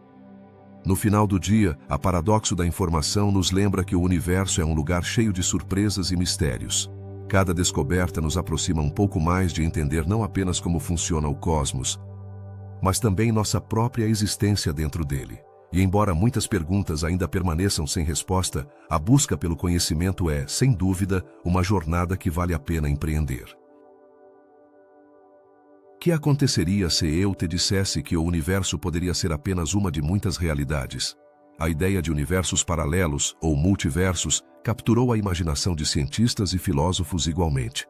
No final do dia, o paradoxo da informação nos lembra que o universo é um lugar cheio de surpresas e mistérios. Cada descoberta nos aproxima um pouco mais de entender não apenas como funciona o cosmos, mas também nossa própria existência dentro dele. E embora muitas perguntas ainda permaneçam sem resposta, a busca pelo conhecimento é, sem dúvida, uma jornada que vale a pena empreender. O que aconteceria se eu te dissesse que o universo poderia ser apenas uma de muitas realidades? A ideia de universos paralelos, ou multiversos, capturou a imaginação de cientistas e filósofos igualmente.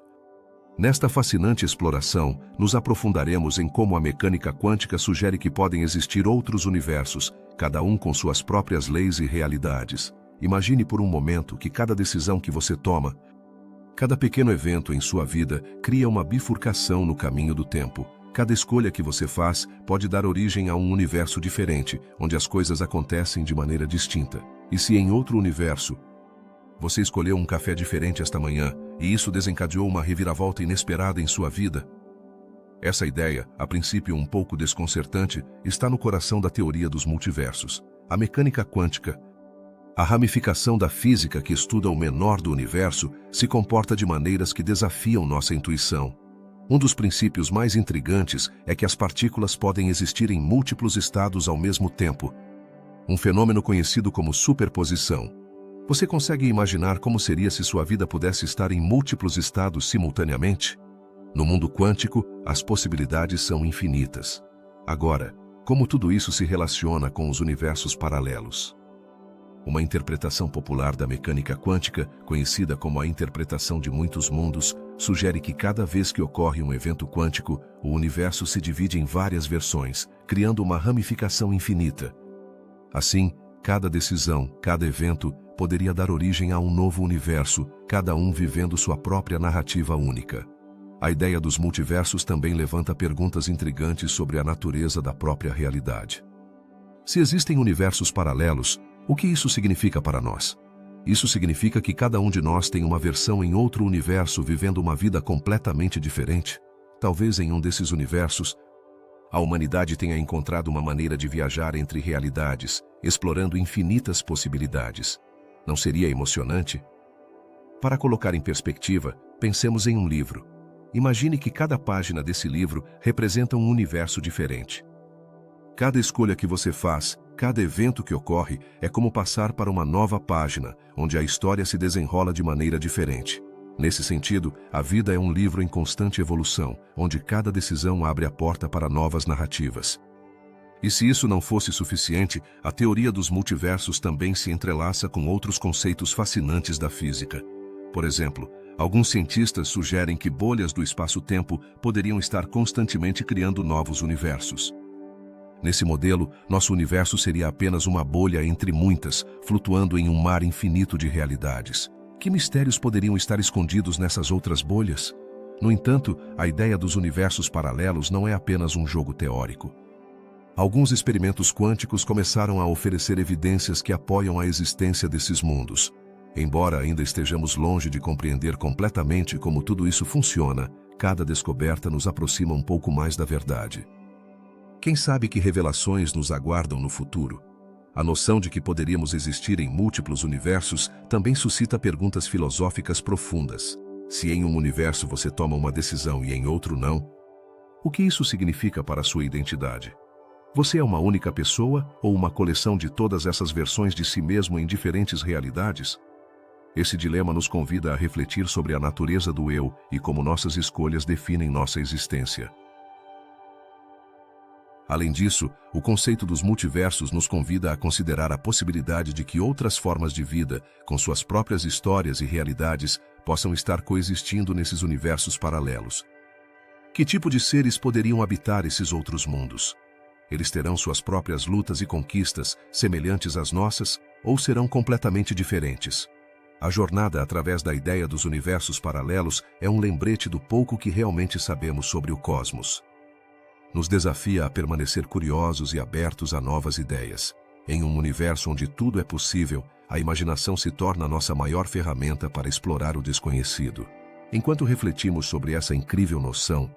Nesta fascinante exploração, nos aprofundaremos em como a mecânica quântica sugere que podem existir outros universos, cada um com suas próprias leis e realidades. Imagine por um momento que cada decisão que você toma, cada pequeno evento em sua vida, cria uma bifurcação no caminho do tempo. Cada escolha que você faz pode dar origem a um universo diferente, onde as coisas acontecem de maneira distinta. E se em outro universo, você escolheu um café diferente esta manhã, e isso desencadeou uma reviravolta inesperada em sua vida? Essa ideia, a princípio um pouco desconcertante, está no coração da teoria dos multiversos. A mecânica quântica, a ramificação da física que estuda o menor do universo, se comporta de maneiras que desafiam nossa intuição. Um dos princípios mais intrigantes é que as partículas podem existir em múltiplos estados ao mesmo tempo. Um fenômeno conhecido como superposição. Você consegue imaginar como seria se sua vida pudesse estar em múltiplos estados simultaneamente? No mundo quântico, as possibilidades são infinitas. Agora, como tudo isso se relaciona com os universos paralelos? Uma interpretação popular da mecânica quântica, conhecida como a interpretação de muitos mundos, sugere que cada vez que ocorre um evento quântico, o universo se divide em várias versões, criando uma ramificação infinita. Assim, cada decisão, cada evento, poderia dar origem a um novo universo, cada um vivendo sua própria narrativa única. A ideia dos multiversos também levanta perguntas intrigantes sobre a natureza da própria realidade. Se existem universos paralelos, o que isso significa para nós? Isso significa que cada um de nós tem uma versão em outro universo vivendo uma vida completamente diferente. Talvez em um desses universos, a humanidade tenha encontrado uma maneira de viajar entre realidades, explorando infinitas possibilidades. Não seria emocionante? Para colocar em perspectiva, pensemos em um livro. Imagine que cada página desse livro representa um universo diferente. Cada escolha que você faz, cada evento que ocorre, é como passar para uma nova página, onde a história se desenrola de maneira diferente. Nesse sentido, a vida é um livro em constante evolução, onde cada decisão abre a porta para novas narrativas. E se isso não fosse suficiente, a teoria dos multiversos também se entrelaça com outros conceitos fascinantes da física. Por exemplo, alguns cientistas sugerem que bolhas do espaço-tempo poderiam estar constantemente criando novos universos. Nesse modelo, nosso universo seria apenas uma bolha entre muitas, flutuando em um mar infinito de realidades. Que mistérios poderiam estar escondidos nessas outras bolhas? No entanto, a ideia dos universos paralelos não é apenas um jogo teórico. Alguns experimentos quânticos começaram a oferecer evidências que apoiam a existência desses mundos. Embora ainda estejamos longe de compreender completamente como tudo isso funciona, cada descoberta nos aproxima um pouco mais da verdade. Quem sabe que revelações nos aguardam no futuro? A noção de que poderíamos existir em múltiplos universos também suscita perguntas filosóficas profundas. Se em um universo você toma uma decisão e em outro não, o que isso significa para a sua identidade? Você é uma única pessoa ou uma coleção de todas essas versões de si mesmo em diferentes realidades? Esse dilema nos convida a refletir sobre a natureza do eu e como nossas escolhas definem nossa existência. Além disso, o conceito dos multiversos nos convida a considerar a possibilidade de que outras formas de vida, com suas próprias histórias e realidades, possam estar coexistindo nesses universos paralelos. Que tipo de seres poderiam habitar esses outros mundos? Eles terão suas próprias lutas e conquistas, semelhantes às nossas, ou serão completamente diferentes? A jornada através da ideia dos universos paralelos é um lembrete do pouco que realmente sabemos sobre o cosmos. Nos desafia a permanecer curiosos e abertos a novas ideias. Em um universo onde tudo é possível, a imaginação se torna a nossa maior ferramenta para explorar o desconhecido. Enquanto refletimos sobre essa incrível noção,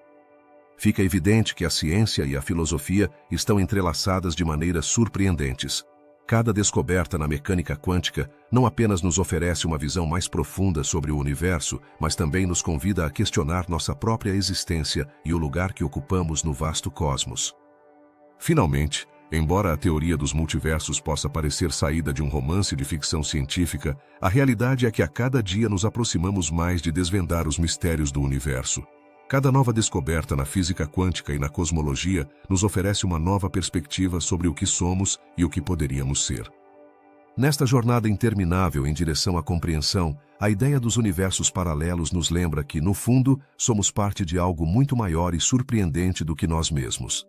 fica evidente que a ciência e a filosofia estão entrelaçadas de maneiras surpreendentes. Cada descoberta na mecânica quântica não apenas nos oferece uma visão mais profunda sobre o universo, mas também nos convida a questionar nossa própria existência e o lugar que ocupamos no vasto cosmos. Finalmente, embora a teoria dos multiversos possa parecer saída de um romance de ficção científica, a realidade é que a cada dia nos aproximamos mais de desvendar os mistérios do universo. Cada nova descoberta na física quântica e na cosmologia nos oferece uma nova perspectiva sobre o que somos e o que poderíamos ser. Nesta jornada interminável em direção à compreensão, a ideia dos universos paralelos nos lembra que, no fundo, somos parte de algo muito maior e surpreendente do que nós mesmos.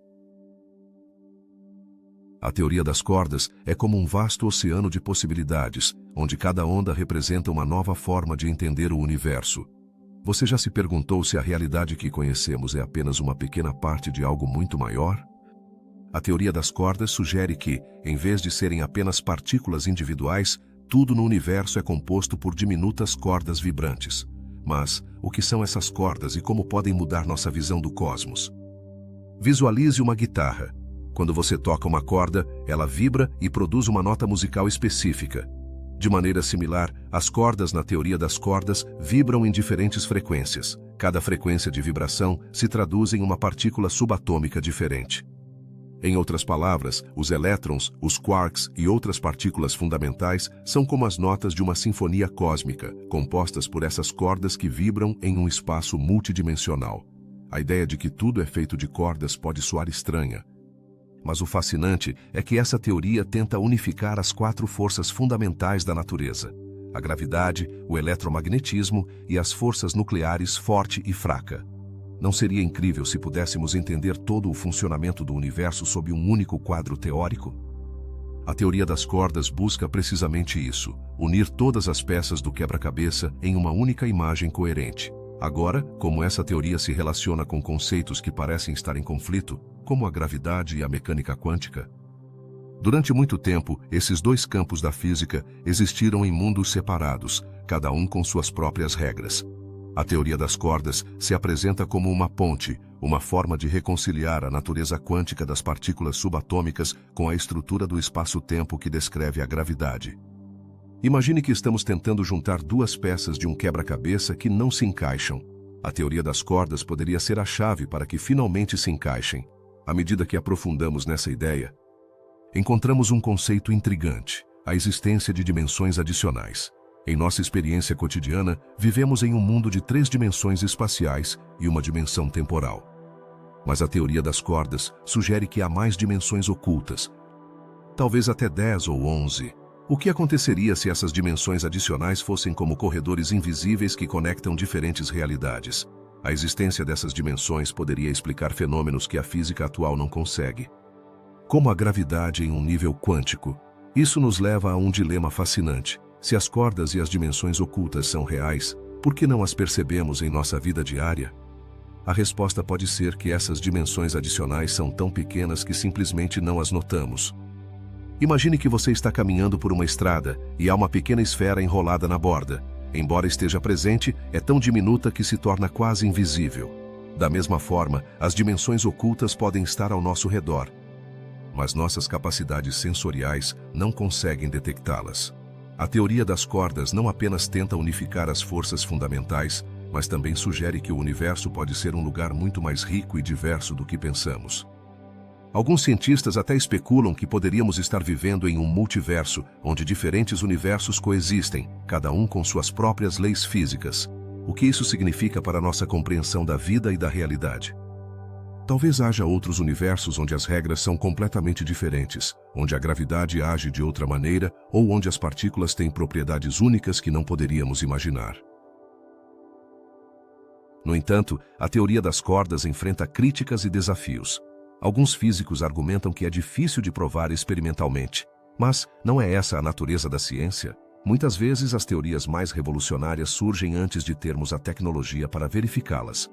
A teoria das cordas é como um vasto oceano de possibilidades, onde cada onda representa uma nova forma de entender o universo. Você já se perguntou se a realidade que conhecemos é apenas uma pequena parte de algo muito maior? A teoria das cordas sugere que, em vez de serem apenas partículas individuais, tudo no universo é composto por diminutas cordas vibrantes. Mas, o que são essas cordas e como podem mudar nossa visão do cosmos? Visualize uma guitarra. Quando você toca uma corda, ela vibra e produz uma nota musical específica. De maneira similar, as cordas na teoria das cordas vibram em diferentes frequências. Cada frequência de vibração se traduz em uma partícula subatômica diferente. Em outras palavras, os elétrons, os quarks e outras partículas fundamentais são como as notas de uma sinfonia cósmica, compostas por essas cordas que vibram em um espaço multidimensional. A ideia de que tudo é feito de cordas pode soar estranha. Mas o fascinante é que essa teoria tenta unificar as 4 forças fundamentais da natureza: a gravidade, o eletromagnetismo e as forças nucleares forte e fraca. Não seria incrível se pudéssemos entender todo o funcionamento do universo sob um único quadro teórico? A teoria das cordas busca precisamente isso: unir todas as peças do quebra-cabeça em uma única imagem coerente. Agora, como essa teoria se relaciona com conceitos que parecem estar em conflito, como a gravidade e a mecânica quântica? Durante muito tempo, esses 2 campos da física existiram em mundos separados, cada um com suas próprias regras. A teoria das cordas se apresenta como uma ponte, uma forma de reconciliar a natureza quântica das partículas subatômicas com a estrutura do espaço-tempo que descreve a gravidade. Imagine que estamos tentando juntar 2 peças de um quebra-cabeça que não se encaixam. A teoria das cordas poderia ser a chave para que finalmente se encaixem. À medida que aprofundamos nessa ideia, encontramos um conceito intrigante: a existência de dimensões adicionais. Em nossa experiência cotidiana, vivemos em um mundo de 3 dimensões espaciais e uma dimensão temporal. Mas a teoria das cordas sugere que há mais dimensões ocultas, talvez até 10 ou 11. O que aconteceria se essas dimensões adicionais fossem como corredores invisíveis que conectam diferentes realidades? A existência dessas dimensões poderia explicar fenômenos que a física atual não consegue, como a gravidade em um nível quântico. Isso nos leva a um dilema fascinante: se as cordas e as dimensões ocultas são reais, por que não as percebemos em nossa vida diária? A resposta pode ser que essas dimensões adicionais são tão pequenas que simplesmente não as notamos. Imagine que você está caminhando por uma estrada e há uma pequena esfera enrolada na borda. Embora esteja presente, é tão diminuta que se torna quase invisível. Da mesma forma, as dimensões ocultas podem estar ao nosso redor, mas nossas capacidades sensoriais não conseguem detectá-las. A teoria das cordas não apenas tenta unificar as forças fundamentais, mas também sugere que o universo pode ser um lugar muito mais rico e diverso do que pensamos. Alguns cientistas até especulam que poderíamos estar vivendo em um multiverso, onde diferentes universos coexistem, cada um com suas próprias leis físicas. O que isso significa para nossa compreensão da vida e da realidade? Talvez haja outros universos onde as regras são completamente diferentes, onde a gravidade age de outra maneira ou onde as partículas têm propriedades únicas que não poderíamos imaginar. No entanto, a teoria das cordas enfrenta críticas e desafios. Alguns físicos argumentam que é difícil de provar experimentalmente. Mas não é essa a natureza da ciência? Muitas vezes as teorias mais revolucionárias surgem antes de termos a tecnologia para verificá-las.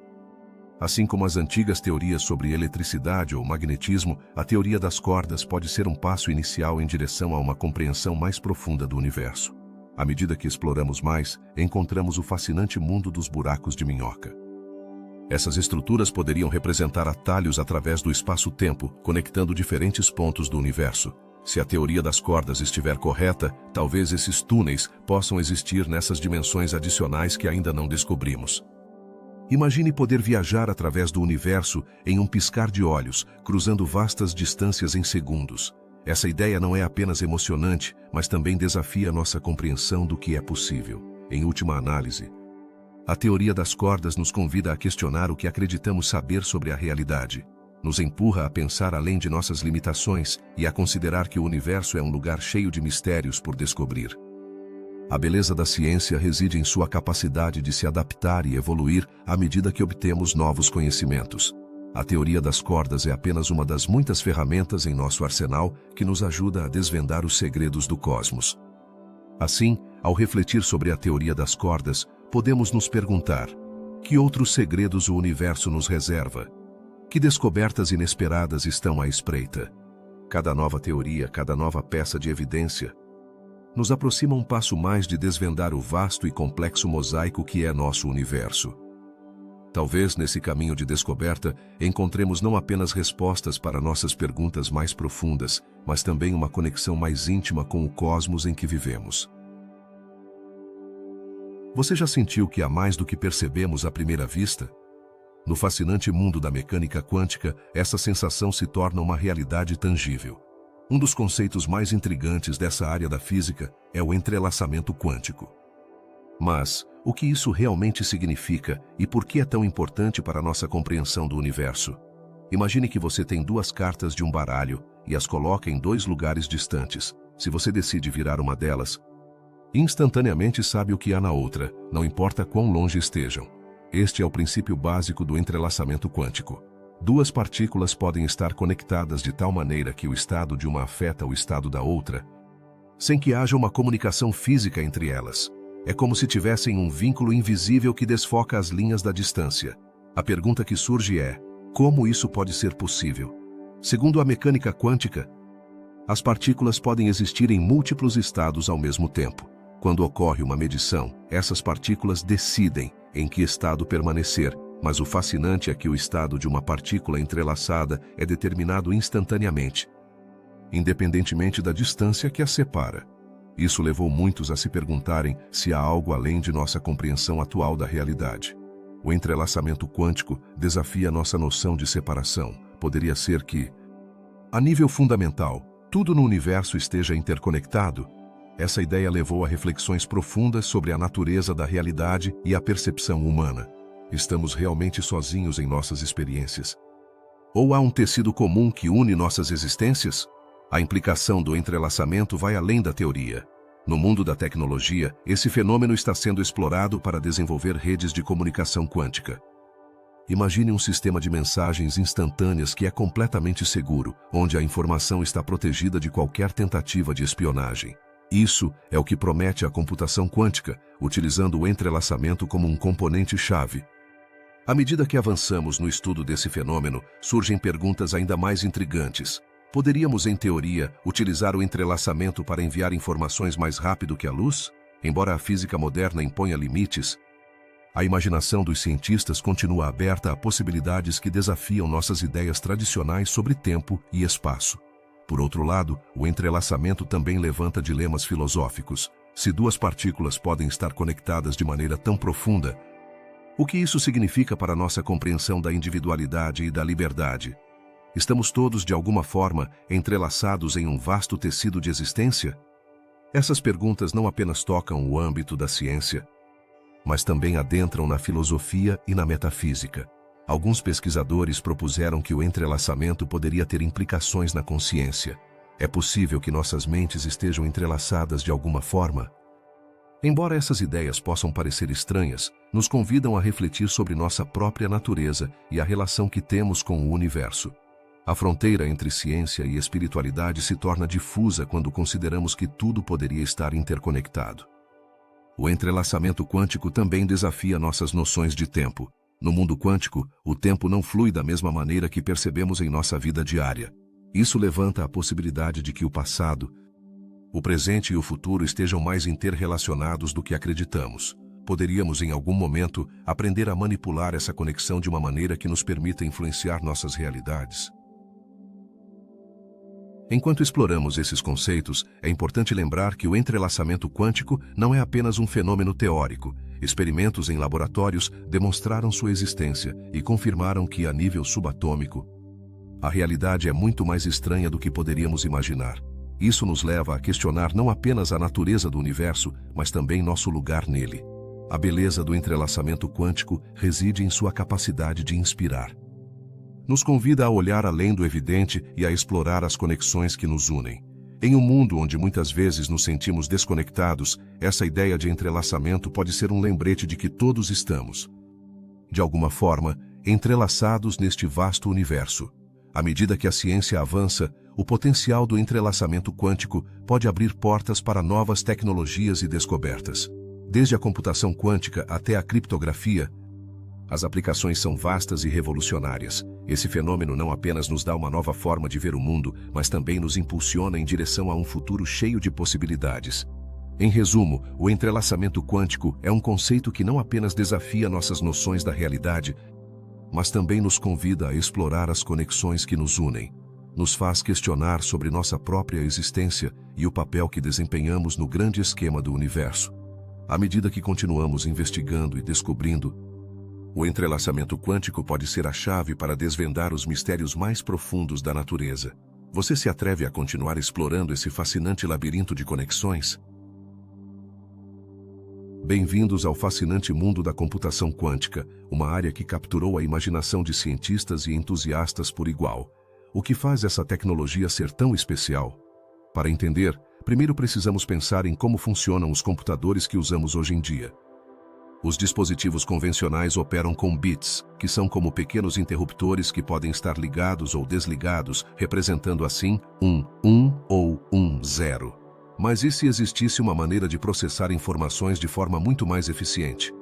Assim como as antigas teorias sobre eletricidade ou magnetismo, a teoria das cordas pode ser um passo inicial em direção a uma compreensão mais profunda do universo. À medida que exploramos mais, encontramos o fascinante mundo dos buracos de minhoca. Essas estruturas poderiam representar atalhos através do espaço-tempo, conectando diferentes pontos do universo. Se a teoria das cordas estiver correta, talvez esses túneis possam existir nessas dimensões adicionais que ainda não descobrimos. Imagine poder viajar através do universo em um piscar de olhos, cruzando vastas distâncias em segundos. Essa ideia não é apenas emocionante, mas também desafia nossa compreensão do que é possível. Em última análise, a teoria das cordas nos convida a questionar o que acreditamos saber sobre a realidade. Nos empurra a pensar além de nossas limitações e a considerar que o universo é um lugar cheio de mistérios por descobrir. A beleza da ciência reside em sua capacidade de se adaptar e evoluir à medida que obtemos novos conhecimentos. A teoria das cordas é apenas uma das muitas ferramentas em nosso arsenal que nos ajuda a desvendar os segredos do cosmos. Assim, ao refletir sobre a teoria das cordas, podemos nos perguntar: que outros segredos o universo nos reserva? Que descobertas inesperadas estão à espreita? Cada nova teoria, cada nova peça de evidência, nos aproxima um passo mais de desvendar o vasto e complexo mosaico que é nosso universo. Talvez nesse caminho de descoberta encontremos não apenas respostas para nossas perguntas mais profundas, mas também uma conexão mais íntima com o cosmos em que vivemos. Você já sentiu que há mais do que percebemos à primeira vista? No fascinante mundo da mecânica quântica, essa sensação se torna uma realidade tangível. Um dos conceitos mais intrigantes dessa área da física é o entrelaçamento quântico. Mas, o que isso realmente significa e por que é tão importante para a nossa compreensão do universo? Imagine que você tem duas cartas de um baralho e as coloca em dois lugares distantes. Se você decide virar uma delas, instantaneamente sabe o que há na outra, não importa quão longe estejam. Este é o princípio básico do entrelaçamento quântico. Duas partículas podem estar conectadas de tal maneira que o estado de uma afeta o estado da outra, sem que haja uma comunicação física entre elas. É como se tivessem um vínculo invisível que desfoca as linhas da distância. A pergunta que surge é: como isso pode ser possível? Segundo a mecânica quântica, as partículas podem existir em múltiplos estados ao mesmo tempo. Quando ocorre uma medição, essas partículas decidem em que estado permanecer, mas o fascinante é que o estado de uma partícula entrelaçada é determinado instantaneamente, independentemente da distância que as separa. Isso levou muitos a se perguntarem se há algo além de nossa compreensão atual da realidade. O entrelaçamento quântico desafia nossa noção de separação. Poderia ser que, a nível fundamental, tudo no universo esteja interconectado? Essa ideia levou a reflexões profundas sobre a natureza da realidade e a percepção humana. Estamos realmente sozinhos em nossas experiências? Ou há um tecido comum que une nossas existências? A implicação do entrelaçamento vai além da teoria. No mundo da tecnologia, esse fenômeno está sendo explorado para desenvolver redes de comunicação quântica. Imagine um sistema de mensagens instantâneas que é completamente seguro, onde a informação está protegida de qualquer tentativa de espionagem. Isso é o que promete a computação quântica, utilizando o entrelaçamento como um componente-chave. À medida que avançamos no estudo desse fenômeno, surgem perguntas ainda mais intrigantes. Poderíamos, em teoria, utilizar o entrelaçamento para enviar informações mais rápido que a luz? Embora a física moderna imponha limites, a imaginação dos cientistas continua aberta a possibilidades que desafiam nossas ideias tradicionais sobre tempo e espaço. Por outro lado, o entrelaçamento também levanta dilemas filosóficos. Se duas partículas podem estar conectadas de maneira tão profunda, o que isso significa para nossa compreensão da individualidade e da liberdade? Estamos todos, de alguma forma, entrelaçados em um vasto tecido de existência? Essas perguntas não apenas tocam o âmbito da ciência, mas também adentram na filosofia e na metafísica. Alguns pesquisadores propuseram que o entrelaçamento poderia ter implicações na consciência. É possível que nossas mentes estejam entrelaçadas de alguma forma? Embora essas ideias possam parecer estranhas, nos convidam a refletir sobre nossa própria natureza e a relação que temos com o universo. A fronteira entre ciência e espiritualidade se torna difusa quando consideramos que tudo poderia estar interconectado. O entrelaçamento quântico também desafia nossas noções de tempo. No mundo quântico, o tempo não flui da mesma maneira que percebemos em nossa vida diária. Isso levanta a possibilidade de que o passado, o presente e o futuro estejam mais interrelacionados do que acreditamos. Poderíamos, em algum momento, aprender a manipular essa conexão de uma maneira que nos permita influenciar nossas realidades. Enquanto exploramos esses conceitos, é importante lembrar que o entrelaçamento quântico não é apenas um fenômeno teórico. Experimentos em laboratórios demonstraram sua existência e confirmaram que, a nível subatômico, a realidade é muito mais estranha do que poderíamos imaginar. Isso nos leva a questionar não apenas a natureza do universo, mas também nosso lugar nele. A beleza do entrelaçamento quântico reside em sua capacidade de inspirar. Nos convida a olhar além do evidente e a explorar as conexões que nos unem. Em um mundo onde muitas vezes nos sentimos desconectados, essa ideia de entrelaçamento pode ser um lembrete de que todos estamos, de alguma forma, entrelaçados neste vasto universo. À medida que a ciência avança, o potencial do entrelaçamento quântico pode abrir portas para novas tecnologias e descobertas. Desde a computação quântica até a criptografia, as aplicações são vastas e revolucionárias. Esse fenômeno não apenas nos dá uma nova forma de ver o mundo, mas também nos impulsiona em direção a um futuro cheio de possibilidades. Em resumo, o entrelaçamento quântico é um conceito que não apenas desafia nossas noções da realidade, mas também nos convida a explorar as conexões que nos unem. Nos faz questionar sobre nossa própria existência e o papel que desempenhamos no grande esquema do universo. À medida que continuamos investigando e descobrindo, o entrelaçamento quântico pode ser a chave para desvendar os mistérios mais profundos da natureza. Você se atreve a continuar explorando esse fascinante labirinto de conexões? Bem-vindos ao fascinante mundo da computação quântica, uma área que capturou a imaginação de cientistas e entusiastas por igual. O que faz essa tecnologia ser tão especial? Para entender, primeiro precisamos pensar em como funcionam os computadores que usamos hoje em dia. Os dispositivos convencionais operam com bits, que são como pequenos interruptores que podem estar ligados ou desligados, representando assim um ou um 0. Mas e se existisse uma maneira de processar informações de forma muito mais eficiente?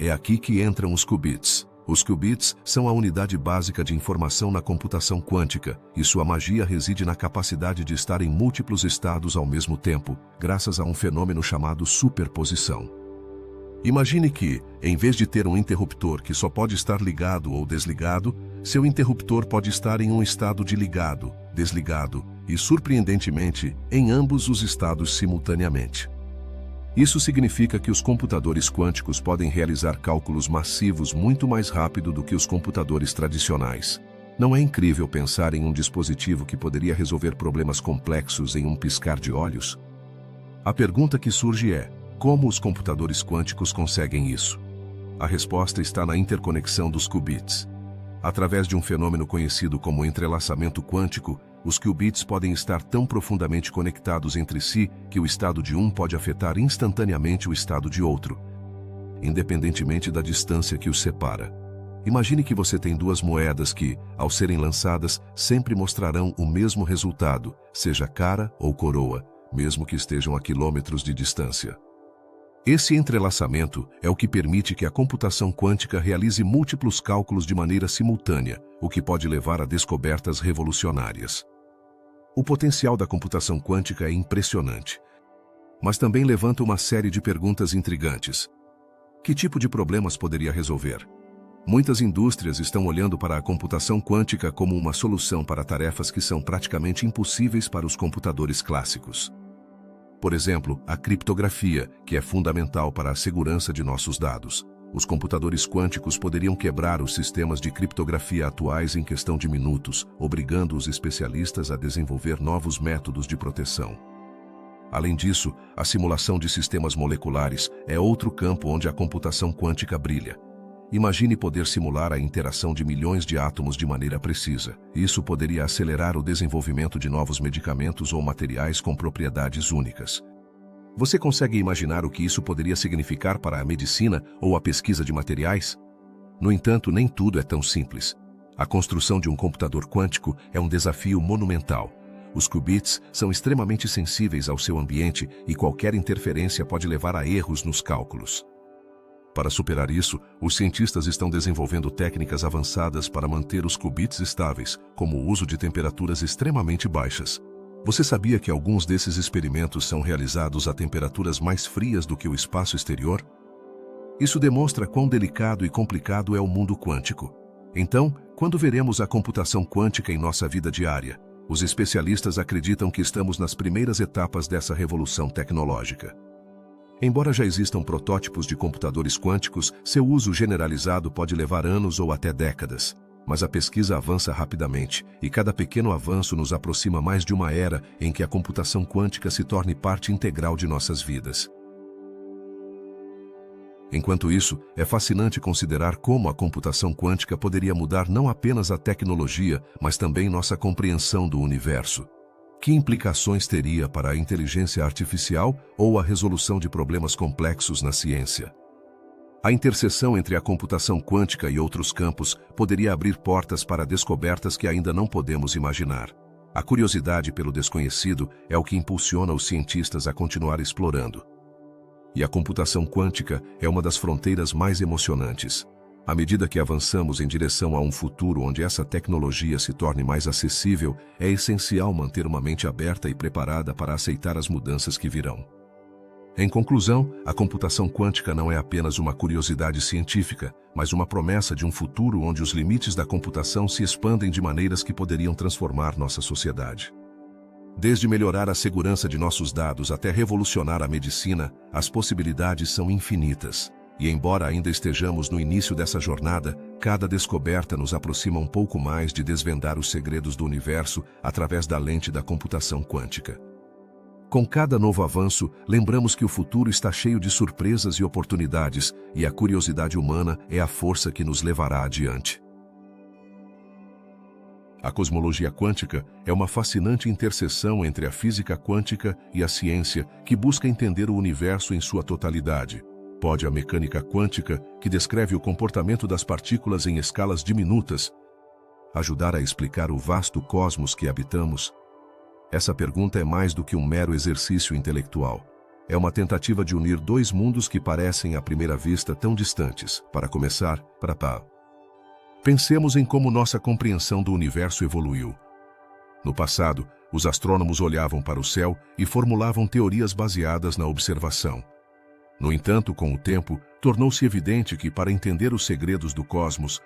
É aqui que entram os qubits. Os qubits são a unidade básica de informação na computação quântica, e sua magia reside na capacidade de estar em múltiplos estados ao mesmo tempo, graças a um fenômeno chamado superposição. Imagine que, em vez de ter um interruptor que só pode estar ligado ou desligado, seu interruptor pode estar em um estado de ligado, desligado e, surpreendentemente, em ambos os estados simultaneamente. Isso significa que os computadores quânticos podem realizar cálculos massivos muito mais rápido do que os computadores tradicionais. Não é incrível pensar em um dispositivo que poderia resolver problemas complexos em um piscar de olhos? A pergunta que surge é: como os computadores quânticos conseguem isso? A resposta está na interconexão dos qubits. Através de um fenômeno conhecido como entrelaçamento quântico, os qubits podem estar tão profundamente conectados entre si que o estado de um pode afetar instantaneamente o estado de outro, independentemente da distância que os separa. Imagine que você tem duas moedas que, ao serem lançadas, sempre mostrarão o mesmo resultado, seja cara ou coroa, mesmo que estejam a quilômetros de distância. Esse entrelaçamento é o que permite que a computação quântica realize múltiplos cálculos de maneira simultânea, o que pode levar a descobertas revolucionárias. O potencial da computação quântica é impressionante, mas também levanta uma série de perguntas intrigantes. Que tipo de problemas poderia resolver? Muitas indústrias estão olhando para a computação quântica como uma solução para tarefas que são praticamente impossíveis para os computadores clássicos. Por exemplo, a criptografia, que é fundamental para a segurança de nossos dados. Os computadores quânticos poderiam quebrar os sistemas de criptografia atuais em questão de minutos, obrigando os especialistas a desenvolver novos métodos de proteção. Além disso, a simulação de sistemas moleculares é outro campo onde a computação quântica brilha. Imagine poder simular a interação de milhões de átomos de maneira precisa. Isso poderia acelerar o desenvolvimento de novos medicamentos ou materiais com propriedades únicas. Você consegue imaginar o que isso poderia significar para a medicina ou a pesquisa de materiais? No entanto, nem tudo é tão simples. A construção de um computador quântico é um desafio monumental. Os qubits são extremamente sensíveis ao seu ambiente e qualquer interferência pode levar a erros nos cálculos. Para superar isso, os cientistas estão desenvolvendo técnicas avançadas para manter os qubits estáveis, como o uso de temperaturas extremamente baixas. Você sabia que alguns desses experimentos são realizados a temperaturas mais frias do que o espaço exterior? Isso demonstra quão delicado e complicado é o mundo quântico. Então, quando veremos a computação quântica em nossa vida diária? Os especialistas acreditam que estamos nas primeiras etapas dessa revolução tecnológica. Embora já existam protótipos de computadores quânticos, seu uso generalizado pode levar anos ou até décadas. Mas a pesquisa avança rapidamente, e cada pequeno avanço nos aproxima mais de uma era em que a computação quântica se torne parte integral de nossas vidas. Enquanto isso, é fascinante considerar como a computação quântica poderia mudar não apenas a tecnologia, mas também nossa compreensão do universo. Que implicações teria para a inteligência artificial ou a resolução de problemas complexos na ciência? A interseção entre a computação quântica e outros campos poderia abrir portas para descobertas que ainda não podemos imaginar. A curiosidade pelo desconhecido é o que impulsiona os cientistas a continuar explorando. E a computação quântica é uma das fronteiras mais emocionantes. À medida que avançamos em direção a um futuro onde essa tecnologia se torne mais acessível, é essencial manter uma mente aberta e preparada para aceitar as mudanças que virão. Em conclusão, a computação quântica não é apenas uma curiosidade científica, mas uma promessa de um futuro onde os limites da computação se expandem de maneiras que poderiam transformar nossa sociedade. Desde melhorar a segurança de nossos dados até revolucionar a medicina, as possibilidades são infinitas. E embora ainda estejamos no início dessa jornada, cada descoberta nos aproxima um pouco mais de desvendar os segredos do universo através da lente da computação quântica. Com cada novo avanço, lembramos que o futuro está cheio de surpresas e oportunidades, e a curiosidade humana é a força que nos levará adiante. A cosmologia quântica é uma fascinante interseção entre a física quântica e a ciência que busca entender o universo em sua totalidade. Pode a mecânica quântica, que descreve o comportamento das partículas em escalas diminutas, ajudar a explicar o vasto cosmos que habitamos? Essa pergunta é mais do que um mero exercício intelectual. É uma tentativa de unir dois mundos que parecem à primeira vista tão distantes. Para começar, pensemos em como nossa compreensão do universo evoluiu. No passado, os astrônomos olhavam para o céu e formulavam teorias baseadas na observação. No entanto, com o tempo, tornou-se evidente que, para entender os segredos do cosmos,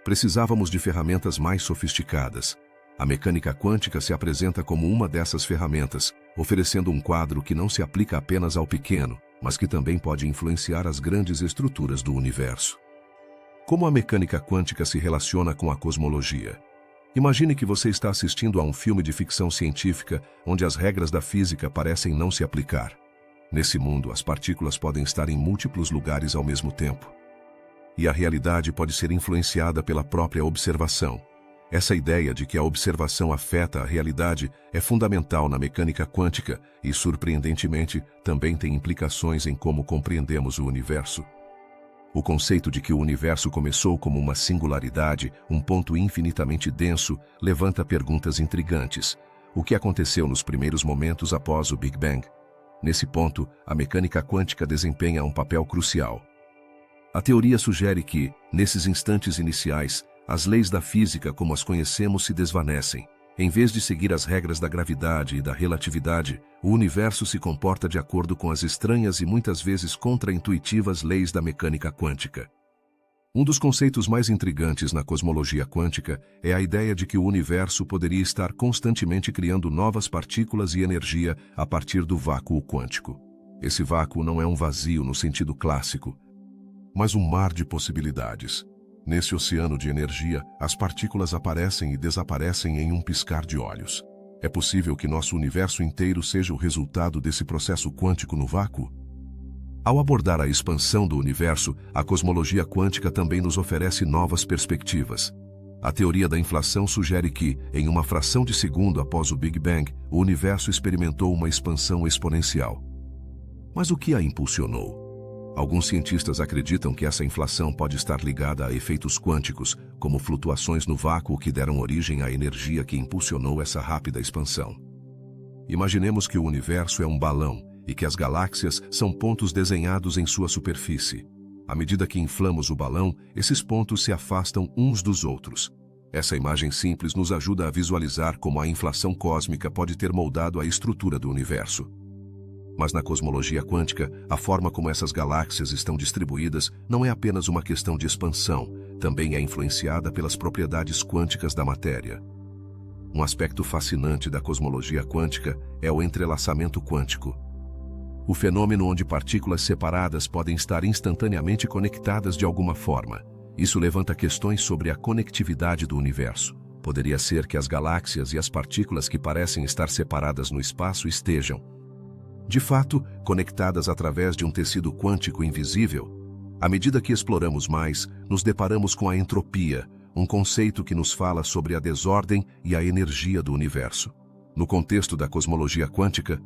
precisávamos de ferramentas mais sofisticadas. A mecânica quântica se apresenta como uma dessas ferramentas, oferecendo um quadro que não se aplica apenas ao pequeno, mas que também pode influenciar as grandes estruturas do universo. Como a mecânica quântica se relaciona com a cosmologia? Imagine que você está assistindo a um filme de ficção científica onde as regras da física parecem não se aplicar. Nesse mundo, as partículas podem estar em múltiplos lugares ao mesmo tempo. E a realidade pode ser influenciada pela própria observação. Essa ideia de que a observação afeta a realidade é fundamental na mecânica quântica e, surpreendentemente, também tem implicações em como compreendemos o universo. O conceito de que o universo começou como uma singularidade, um ponto infinitamente denso, levanta perguntas intrigantes. O que aconteceu nos primeiros momentos após o Big Bang? Nesse ponto, a mecânica quântica desempenha um papel crucial. A teoria sugere que, nesses instantes iniciais, as leis da física como as conhecemos se desvanecem. Em vez de seguir as regras da gravidade e da relatividade, o universo se comporta de acordo com as estranhas e muitas vezes contra-intuitivas leis da mecânica quântica. Um dos conceitos mais intrigantes na cosmologia quântica é a ideia de que o universo poderia estar constantemente criando novas partículas e energia a partir do vácuo quântico. Esse vácuo não é um vazio no sentido clássico, mas um mar de possibilidades. Nesse oceano de energia, as partículas aparecem e desaparecem em um piscar de olhos. É possível que nosso universo inteiro seja o resultado desse processo quântico no vácuo? Ao abordar a expansão do universo, a cosmologia quântica também nos oferece novas perspectivas. A teoria da inflação sugere que, em uma fração de segundo após o Big Bang, o universo experimentou uma expansão exponencial. Mas o que a impulsionou? Alguns cientistas acreditam que essa inflação pode estar ligada a efeitos quânticos, como flutuações no vácuo que deram origem à energia que impulsionou essa rápida expansão. Imaginemos que o universo é um balão e que as galáxias são pontos desenhados em sua superfície. À medida que inflamos o balão, esses pontos se afastam uns dos outros. Essa imagem simples nos ajuda a visualizar como a inflação cósmica pode ter moldado a estrutura do universo. Mas na cosmologia quântica, a forma como essas galáxias estão distribuídas não é apenas uma questão de expansão, também é influenciada pelas propriedades quânticas da matéria. Um aspecto fascinante da cosmologia quântica é o entrelaçamento quântico. O fenômeno onde partículas separadas podem estar instantaneamente conectadas de alguma forma. Isso levanta questões sobre a conectividade do universo. Poderia ser que as galáxias e as partículas que parecem estar separadas no espaço estejam, de fato, conectadas através de um tecido quântico invisível. À medida que exploramos mais, nos deparamos com a entropia, um conceito que nos fala sobre a desordem e a energia do universo. No contexto da cosmologia quântica,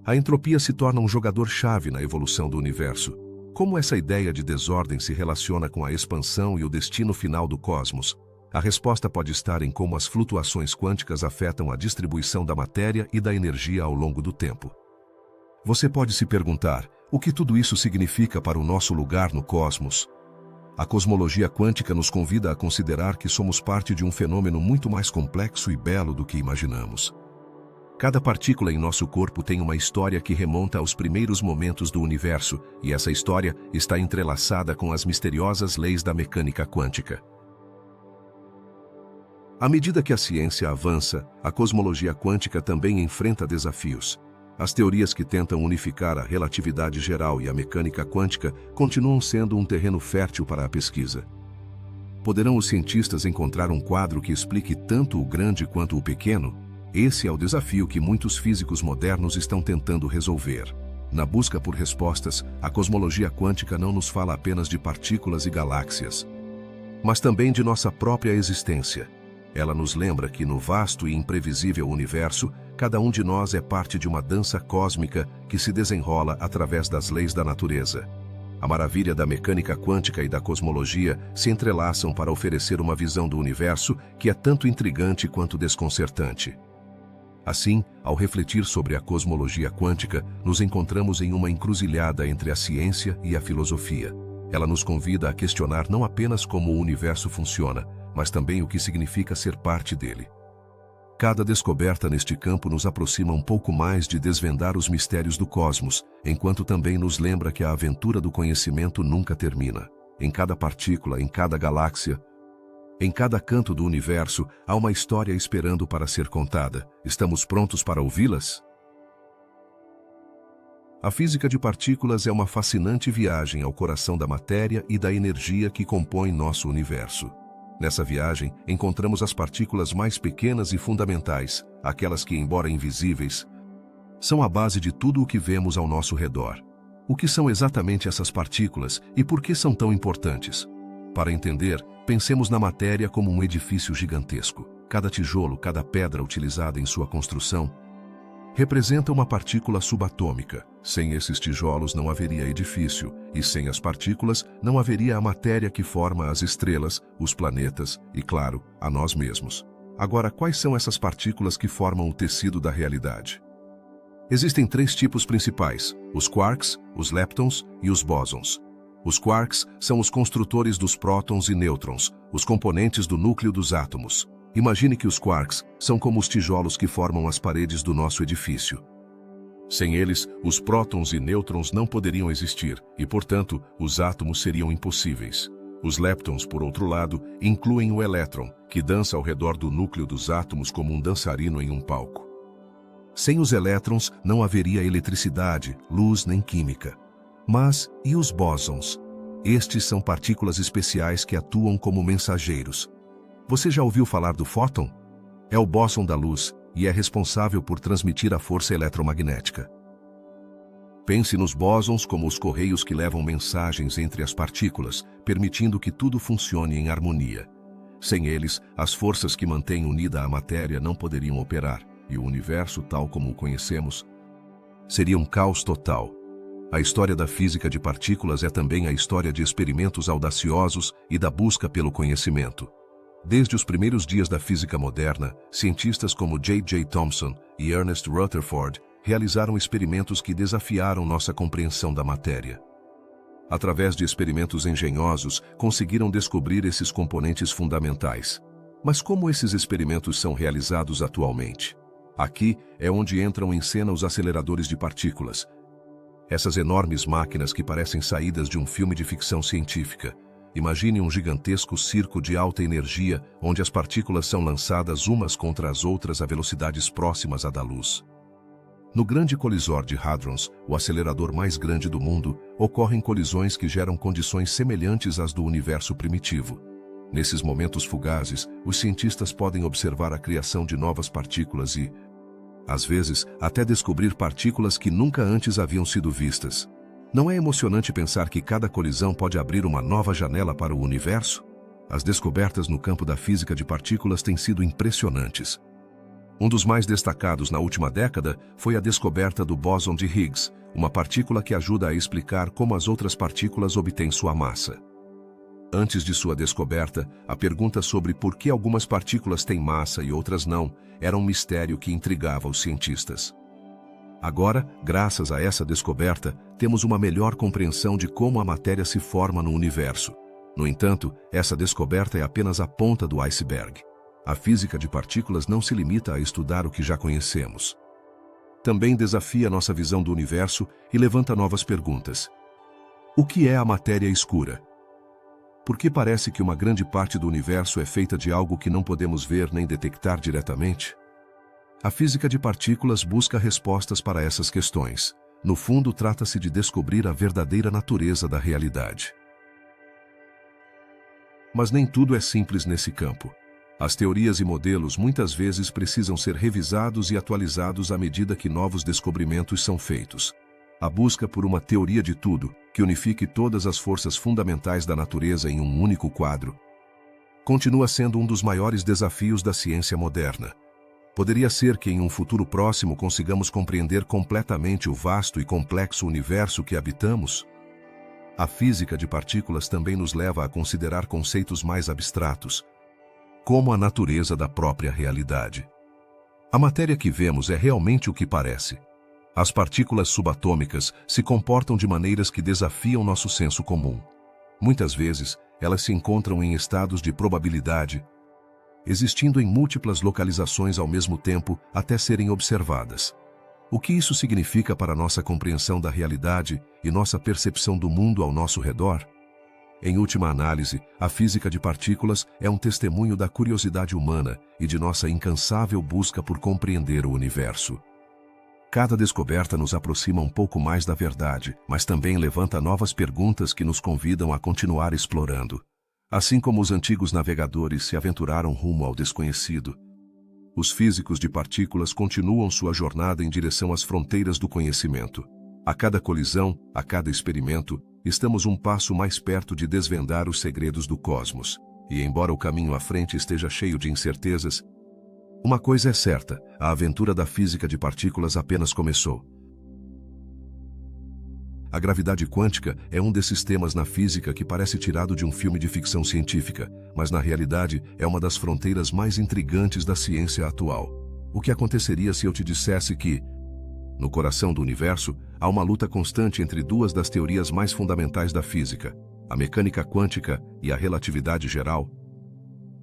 a entropia se torna um jogador-chave na evolução do universo. Como essa ideia de desordem se relaciona com a expansão e o destino final do cosmos? A resposta pode estar em como as flutuações quânticas afetam a distribuição da matéria e da energia ao longo do tempo. Você pode se perguntar, o que tudo isso significa para o nosso lugar no cosmos? A cosmologia quântica nos convida a considerar que somos parte de um fenômeno muito mais complexo e belo do que imaginamos. Cada partícula em nosso corpo tem uma história que remonta aos primeiros momentos do universo, e essa história está entrelaçada com as misteriosas leis da mecânica quântica. À medida que a ciência avança, a cosmologia quântica também enfrenta desafios. As teorias que tentam unificar a relatividade geral e a mecânica quântica continuam sendo um terreno fértil para a pesquisa. Poderão os cientistas encontrar um quadro que explique tanto o grande quanto o pequeno? Esse é o desafio que muitos físicos modernos estão tentando resolver. Na busca por respostas, a cosmologia quântica não nos fala apenas de partículas e galáxias, mas também de nossa própria existência. Ela nos lembra que no vasto e imprevisível universo, cada um de nós é parte de uma dança cósmica que se desenrola através das leis da natureza. A maravilha da mecânica quântica e da cosmologia se entrelaçam para oferecer uma visão do universo que é tanto intrigante quanto desconcertante. Assim, ao refletir sobre a cosmologia quântica, nos encontramos em uma encruzilhada entre a ciência e a filosofia. Ela nos convida a questionar não apenas como o universo funciona, mas também o que significa ser parte dele. Cada descoberta neste campo nos aproxima um pouco mais de desvendar os mistérios do cosmos, enquanto também nos lembra que a aventura do conhecimento nunca termina. Em cada partícula, em cada galáxia, em cada canto do universo, há uma história esperando para ser contada. Estamos prontos para ouvi-las? A física de partículas é uma fascinante viagem ao coração da matéria e da energia que compõem nosso universo. Nessa viagem, encontramos as partículas mais pequenas e fundamentais, aquelas que, embora invisíveis, são a base de tudo o que vemos ao nosso redor. O que são exatamente essas partículas e por que são tão importantes? Para entender, pensemos na matéria como um edifício gigantesco. Cada tijolo, cada pedra utilizada em sua construção, representa uma partícula subatômica. Sem esses tijolos não haveria edifício, e sem as partículas não haveria a matéria que forma as estrelas, os planetas e, claro, a nós mesmos. Agora, quais são essas partículas que formam o tecido da realidade? Existem 3 tipos principais: os quarks, os leptons e os bósons. Os quarks são os construtores dos prótons e nêutrons, os componentes do núcleo dos átomos. Imagine que os quarks são como os tijolos que formam as paredes do nosso edifício. Sem eles, os prótons e nêutrons não poderiam existir e, portanto, os átomos seriam impossíveis. Os leptons, por outro lado, incluem o elétron, que dança ao redor do núcleo dos átomos como um dançarino em um palco. Sem os elétrons, não haveria eletricidade, luz nem química. Mas, e os bósons? Estes são partículas especiais que atuam como mensageiros. Você já ouviu falar do fóton? É o bóson da luz e é responsável por transmitir a força eletromagnética. Pense nos bósons como os correios que levam mensagens entre as partículas, permitindo que tudo funcione em harmonia. Sem eles, as forças que mantêm unida a matéria não poderiam operar, e o universo, tal como o conhecemos, seria um caos total. A história da física de partículas é também a história de experimentos audaciosos e da busca pelo conhecimento. Desde os primeiros dias da física moderna, cientistas como J.J. Thomson e Ernest Rutherford realizaram experimentos que desafiaram nossa compreensão da matéria. Através de experimentos engenhosos, conseguiram descobrir esses componentes fundamentais. Mas como esses experimentos são realizados atualmente? Aqui é onde entram em cena os aceleradores de partículas. Essas enormes máquinas que parecem saídas de um filme de ficção científica. Imagine um gigantesco circo de alta energia, onde as partículas são lançadas umas contra as outras a velocidades próximas à da luz. No Grande Colisor de Hadrons, o acelerador mais grande do mundo, ocorrem colisões que geram condições semelhantes às do universo primitivo. Nesses momentos fugazes, os cientistas podem observar a criação de novas partículas e, às vezes, até descobrir partículas que nunca antes haviam sido vistas. Não é emocionante pensar que cada colisão pode abrir uma nova janela para o universo? As descobertas no campo da física de partículas têm sido impressionantes. Um dos mais destacados na última década foi a descoberta do bóson de Higgs, uma partícula que ajuda a explicar como as outras partículas obtêm sua massa. Antes de sua descoberta, a pergunta sobre por que algumas partículas têm massa e outras não era um mistério que intrigava os cientistas. Agora, graças a essa descoberta, temos uma melhor compreensão de como a matéria se forma no universo. No entanto, essa descoberta é apenas a ponta do iceberg. A física de partículas não se limita a estudar o que já conhecemos. Também desafia nossa visão do universo e levanta novas perguntas. O que é a matéria escura? Porque parece que uma grande parte do universo é feita de algo que não podemos ver nem detectar diretamente? A física de partículas busca respostas para essas questões. No fundo, trata-se de descobrir a verdadeira natureza da realidade. Mas nem tudo é simples nesse campo. As teorias e modelos muitas vezes precisam ser revisados e atualizados à medida que novos descobrimentos são feitos. A busca por uma teoria de tudo, que unifique todas as forças fundamentais da natureza em um único quadro, continua sendo um dos maiores desafios da ciência moderna. Poderia ser que em um futuro próximo consigamos compreender completamente o vasto e complexo universo que habitamos? A física de partículas também nos leva a considerar conceitos mais abstratos, como a natureza da própria realidade. A matéria que vemos é realmente o que parece. As partículas subatômicas se comportam de maneiras que desafiam nosso senso comum. Muitas vezes, elas se encontram em estados de probabilidade, existindo em múltiplas localizações ao mesmo tempo até serem observadas. O que isso significa para nossa compreensão da realidade e nossa percepção do mundo ao nosso redor? Em última análise, a física de partículas é um testemunho da curiosidade humana e de nossa incansável busca por compreender o universo. Cada descoberta nos aproxima um pouco mais da verdade, mas também levanta novas perguntas que nos convidam a continuar explorando. Assim como os antigos navegadores se aventuraram rumo ao desconhecido, os físicos de partículas continuam sua jornada em direção às fronteiras do conhecimento. A cada colisão, a cada experimento, estamos um passo mais perto de desvendar os segredos do cosmos. E embora o caminho à frente esteja cheio de incertezas, uma coisa é certa: a aventura da física de partículas apenas começou. A gravidade quântica é um desses temas na física que parece tirado de um filme de ficção científica, mas na realidade é uma das fronteiras mais intrigantes da ciência atual. O que aconteceria se eu te dissesse que, no coração do universo, há uma luta constante entre duas das teorias mais fundamentais da física, a mecânica quântica e a relatividade geral?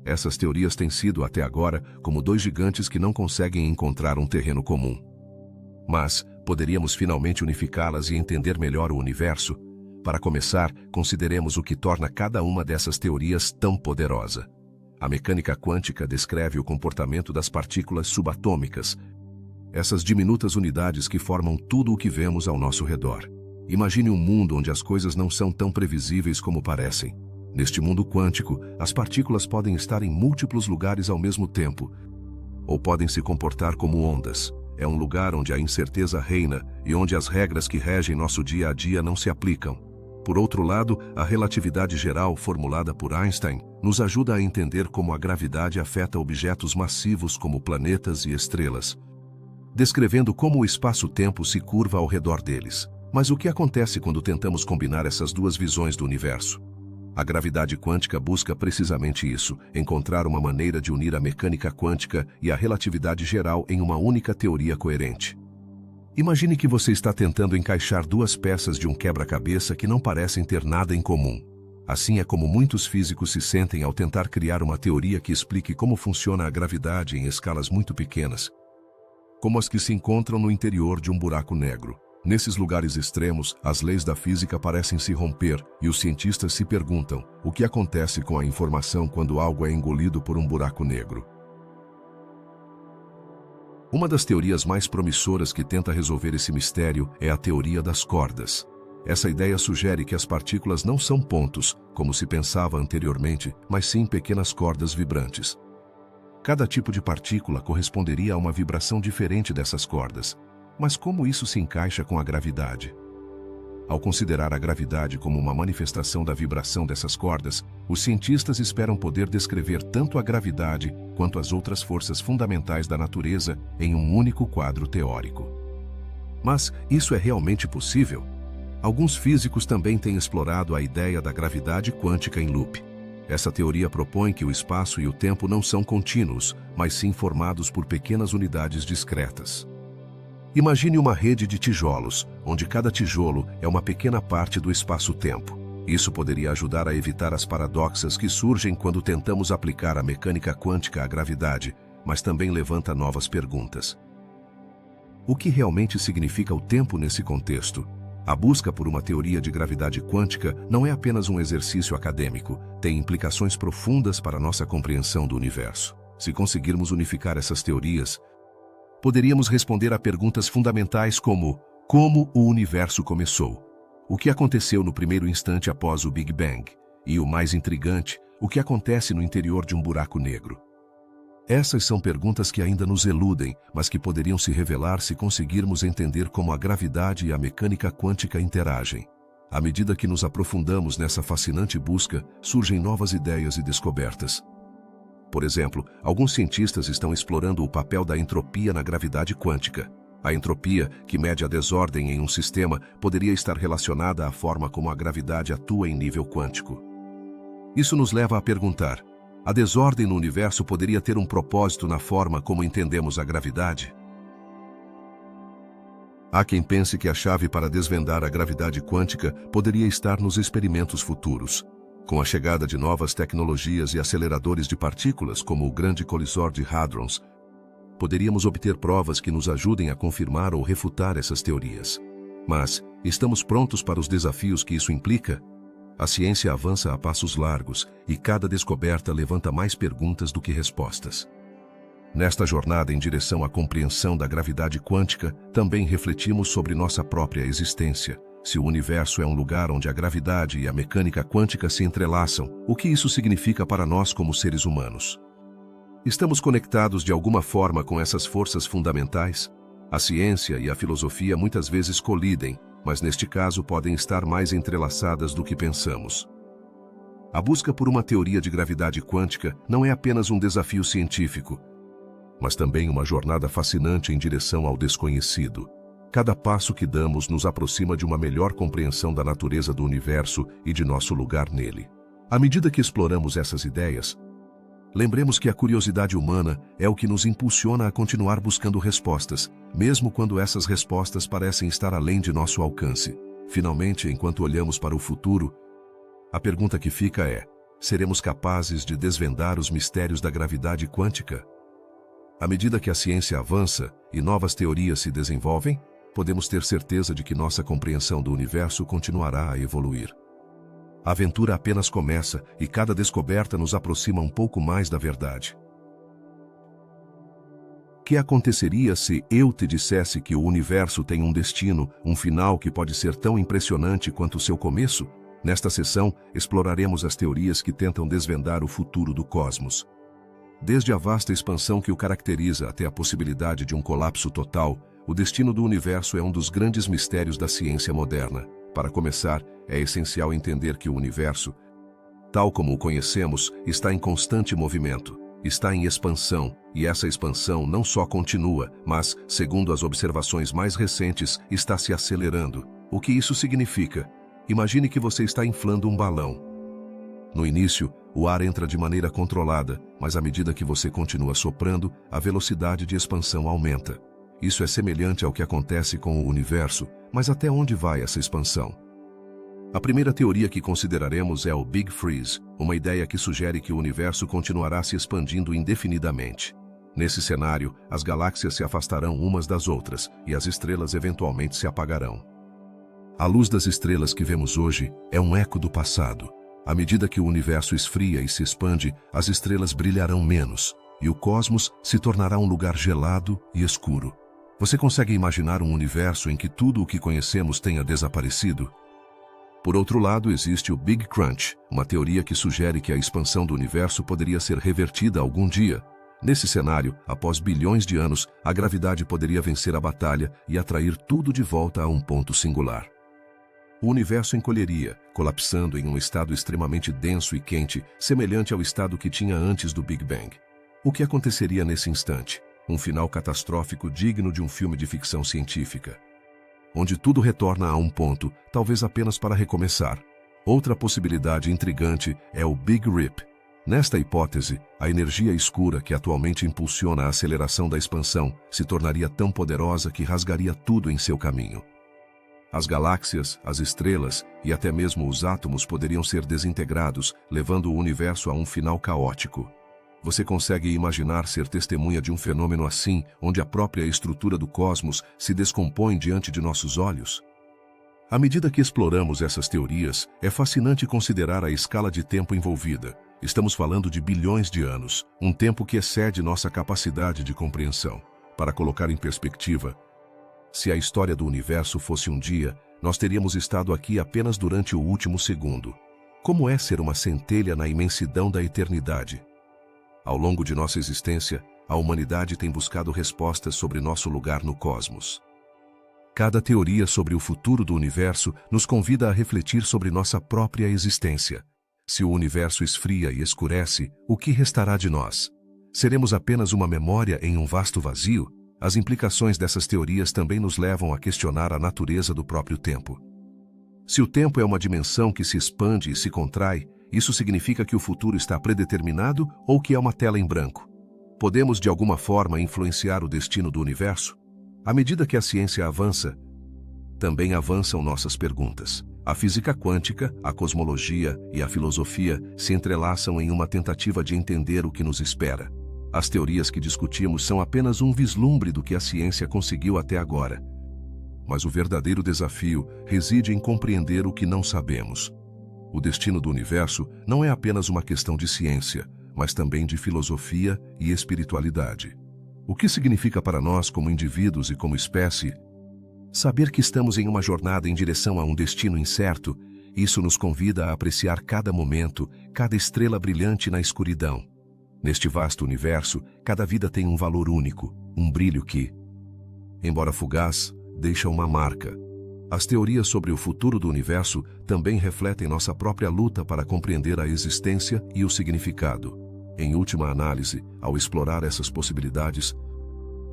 Essas teorias têm sido, até agora, como dois gigantes que não conseguem encontrar um terreno comum. Mas poderíamos finalmente unificá-las e entender melhor o universo? Para começar, consideremos o que torna cada uma dessas teorias tão poderosa. A mecânica quântica descreve o comportamento das partículas subatômicas, essas diminutas unidades que formam tudo o que vemos ao nosso redor. Imagine um mundo onde as coisas não são tão previsíveis como parecem. Neste mundo quântico, as partículas podem estar em múltiplos lugares ao mesmo tempo, ou podem se comportar como ondas. É um lugar onde a incerteza reina e onde as regras que regem nosso dia a dia não se aplicam. Por outro lado, a relatividade geral, formulada por Einstein, nos ajuda a entender como a gravidade afeta objetos massivos como planetas e estrelas, descrevendo como o espaço-tempo se curva ao redor deles. Mas o que acontece quando tentamos combinar essas duas visões do universo? A gravidade quântica busca precisamente isso: encontrar uma maneira de unir a mecânica quântica e a relatividade geral em uma única teoria coerente. Imagine que você está tentando encaixar duas peças de um quebra-cabeça que não parecem ter nada em comum. Assim é como muitos físicos se sentem ao tentar criar uma teoria que explique como funciona a gravidade em escalas muito pequenas, como as que se encontram no interior de um buraco negro. Nesses lugares extremos, as leis da física parecem se romper e os cientistas se perguntam: o que acontece com a informação quando algo é engolido por um buraco negro? Uma das teorias mais promissoras que tenta resolver esse mistério é a teoria das cordas. Essa ideia sugere que as partículas não são pontos, como se pensava anteriormente, mas sim pequenas cordas vibrantes. Cada tipo de partícula corresponderia a uma vibração diferente dessas cordas. Mas como isso se encaixa com a gravidade? Ao considerar a gravidade como uma manifestação da vibração dessas cordas, os cientistas esperam poder descrever tanto a gravidade quanto as outras forças fundamentais da natureza em um único quadro teórico. Mas isso é realmente possível? Alguns físicos também têm explorado a ideia da gravidade quântica em loop. Essa teoria propõe que o espaço e o tempo não são contínuos, mas sim formados por pequenas unidades discretas. Imagine uma rede de tijolos, onde cada tijolo é uma pequena parte do espaço-tempo. Isso poderia ajudar a evitar as paradoxas que surgem quando tentamos aplicar a mecânica quântica à gravidade, mas também levanta novas perguntas. O que realmente significa o tempo nesse contexto? A busca por uma teoria de gravidade quântica não é apenas um exercício acadêmico, tem implicações profundas para nossa compreensão do universo. Se conseguirmos unificar essas teorias, poderíamos responder a perguntas fundamentais como o universo começou, o que aconteceu no primeiro instante após o Big Bang, e o mais intrigante, o que acontece no interior de um buraco negro. Essas são perguntas que ainda nos eludem, mas que poderiam se revelar se conseguirmos entender como a gravidade e a mecânica quântica interagem. À medida que nos aprofundamos nessa fascinante busca, surgem novas ideias e descobertas. Por exemplo, alguns cientistas estão explorando o papel da entropia na gravidade quântica. A entropia, que mede a desordem em um sistema, poderia estar relacionada à forma como a gravidade atua em nível quântico. Isso nos leva a perguntar: a desordem no universo poderia ter um propósito na forma como entendemos a gravidade? Há quem pense que a chave para desvendar a gravidade quântica poderia estar nos experimentos futuros. Com a chegada de novas tecnologias e aceleradores de partículas, como o Grande Colisor de Hadrons, poderíamos obter provas que nos ajudem a confirmar ou refutar essas teorias. Mas, estamos prontos para os desafios que isso implica? A ciência avança a passos largos e cada descoberta levanta mais perguntas do que respostas. Nesta jornada em direção à compreensão da gravidade quântica, também refletimos sobre nossa própria existência. Se o universo é um lugar onde a gravidade e a mecânica quântica se entrelaçam, o que isso significa para nós como seres humanos? Estamos conectados de alguma forma com essas forças fundamentais? A ciência e a filosofia muitas vezes colidem, mas neste caso podem estar mais entrelaçadas do que pensamos. A busca por uma teoria de gravidade quântica não é apenas um desafio científico, mas também uma jornada fascinante em direção ao desconhecido. Cada passo que damos nos aproxima de uma melhor compreensão da natureza do universo e de nosso lugar nele. À medida que exploramos essas ideias, lembremos que a curiosidade humana é o que nos impulsiona a continuar buscando respostas, mesmo quando essas respostas parecem estar além de nosso alcance. Finalmente, enquanto olhamos para o futuro, a pergunta que fica é: seremos capazes de desvendar os mistérios da gravidade quântica? À medida que a ciência avança e novas teorias se desenvolvem, podemos ter certeza de que nossa compreensão do universo continuará a evoluir. A aventura apenas começa e cada descoberta nos aproxima um pouco mais da verdade. O que aconteceria se eu te dissesse que o universo tem um destino, um final que pode ser tão impressionante quanto o seu começo? Nesta sessão, exploraremos as teorias que tentam desvendar o futuro do cosmos. Desde a vasta expansão que o caracteriza até a possibilidade de um colapso total, o destino do universo é um dos grandes mistérios da ciência moderna. Para começar, é essencial entender que o universo, tal como o conhecemos, está em constante movimento, está em expansão, e essa expansão não só continua, mas, segundo as observações mais recentes, está se acelerando. O que isso significa? Imagine que você está inflando um balão. No início, o ar entra de maneira controlada, mas à medida que você continua soprando, a velocidade de expansão aumenta. Isso é semelhante ao que acontece com o universo, mas até onde vai essa expansão? A primeira teoria que consideraremos é o Big Freeze, uma ideia que sugere que o universo continuará se expandindo indefinidamente. Nesse cenário, as galáxias se afastarão umas das outras e as estrelas eventualmente se apagarão. A luz das estrelas que vemos hoje é um eco do passado. À medida que o universo esfria e se expande, as estrelas brilharão menos, e o cosmos se tornará um lugar gelado e escuro. Você consegue imaginar um universo em que tudo o que conhecemos tenha desaparecido? Por outro lado, existe o Big Crunch, uma teoria que sugere que a expansão do universo poderia ser revertida algum dia. Nesse cenário, após bilhões de anos, a gravidade poderia vencer a batalha e atrair tudo de volta a um ponto singular. O universo encolheria, colapsando em um estado extremamente denso e quente, semelhante ao estado que tinha antes do Big Bang. O que aconteceria nesse instante? Um final catastrófico digno de um filme de ficção científica, onde tudo retorna a um ponto, talvez apenas para recomeçar. Outra possibilidade intrigante é o Big Rip. Nesta hipótese, a energia escura que atualmente impulsiona a aceleração da expansão se tornaria tão poderosa que rasgaria tudo em seu caminho. As galáxias, as estrelas e até mesmo os átomos poderiam ser desintegrados, levando o universo a um final caótico. Você consegue imaginar ser testemunha de um fenômeno assim, onde a própria estrutura do cosmos se descompõe diante de nossos olhos? À medida que exploramos essas teorias, é fascinante considerar a escala de tempo envolvida. Estamos falando de bilhões de anos, um tempo que excede nossa capacidade de compreensão. Para colocar em perspectiva, se a história do universo fosse um dia, nós teríamos estado aqui apenas durante o último segundo. Como é ser uma centelha na imensidão da eternidade? Ao longo de nossa existência, a humanidade tem buscado respostas sobre nosso lugar no cosmos. Cada teoria sobre o futuro do universo nos convida a refletir sobre nossa própria existência. Se o universo esfria e escurece, o que restará de nós? Seremos apenas uma memória em um vasto vazio? As implicações dessas teorias também nos levam a questionar a natureza do próprio tempo. Se o tempo é uma dimensão que se expande e se contrai, isso significa que o futuro está predeterminado ou que é uma tela em branco? Podemos, de alguma forma, influenciar o destino do universo? À medida que a ciência avança, também avançam nossas perguntas. A física quântica, a cosmologia e a filosofia se entrelaçam em uma tentativa de entender o que nos espera. As teorias que discutimos são apenas um vislumbre do que a ciência conseguiu até agora. Mas o verdadeiro desafio reside em compreender o que não sabemos. O destino do universo não é apenas uma questão de ciência, mas também de filosofia e espiritualidade. O que significa para nós como indivíduos e como espécie? Saber que estamos em uma jornada em direção a um destino incerto, isso nos convida a apreciar cada momento, cada estrela brilhante na escuridão. Neste vasto universo, cada vida tem um valor único, um brilho que, embora fugaz, deixa uma marca. As teorias sobre o futuro do universo também refletem nossa própria luta para compreender a existência e o significado. Em última análise, ao explorar essas possibilidades,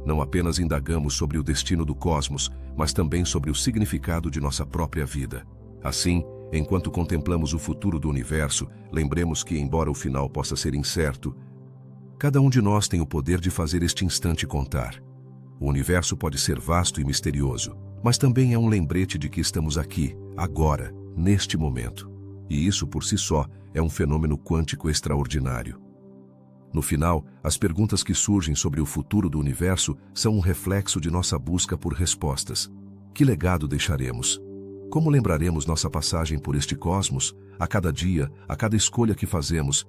não apenas indagamos sobre o destino do cosmos, mas também sobre o significado de nossa própria vida. Assim, enquanto contemplamos o futuro do universo, lembremos que, embora o final possa ser incerto, cada um de nós tem o poder de fazer este instante contar. O universo pode ser vasto e misterioso, mas também é um lembrete de que estamos aqui, agora, neste momento. E isso, por si só, é um fenômeno quântico extraordinário. No final, as perguntas que surgem sobre o futuro do universo são um reflexo de nossa busca por respostas. Que legado deixaremos? Como lembraremos nossa passagem por este cosmos, a cada dia, a cada escolha que fazemos?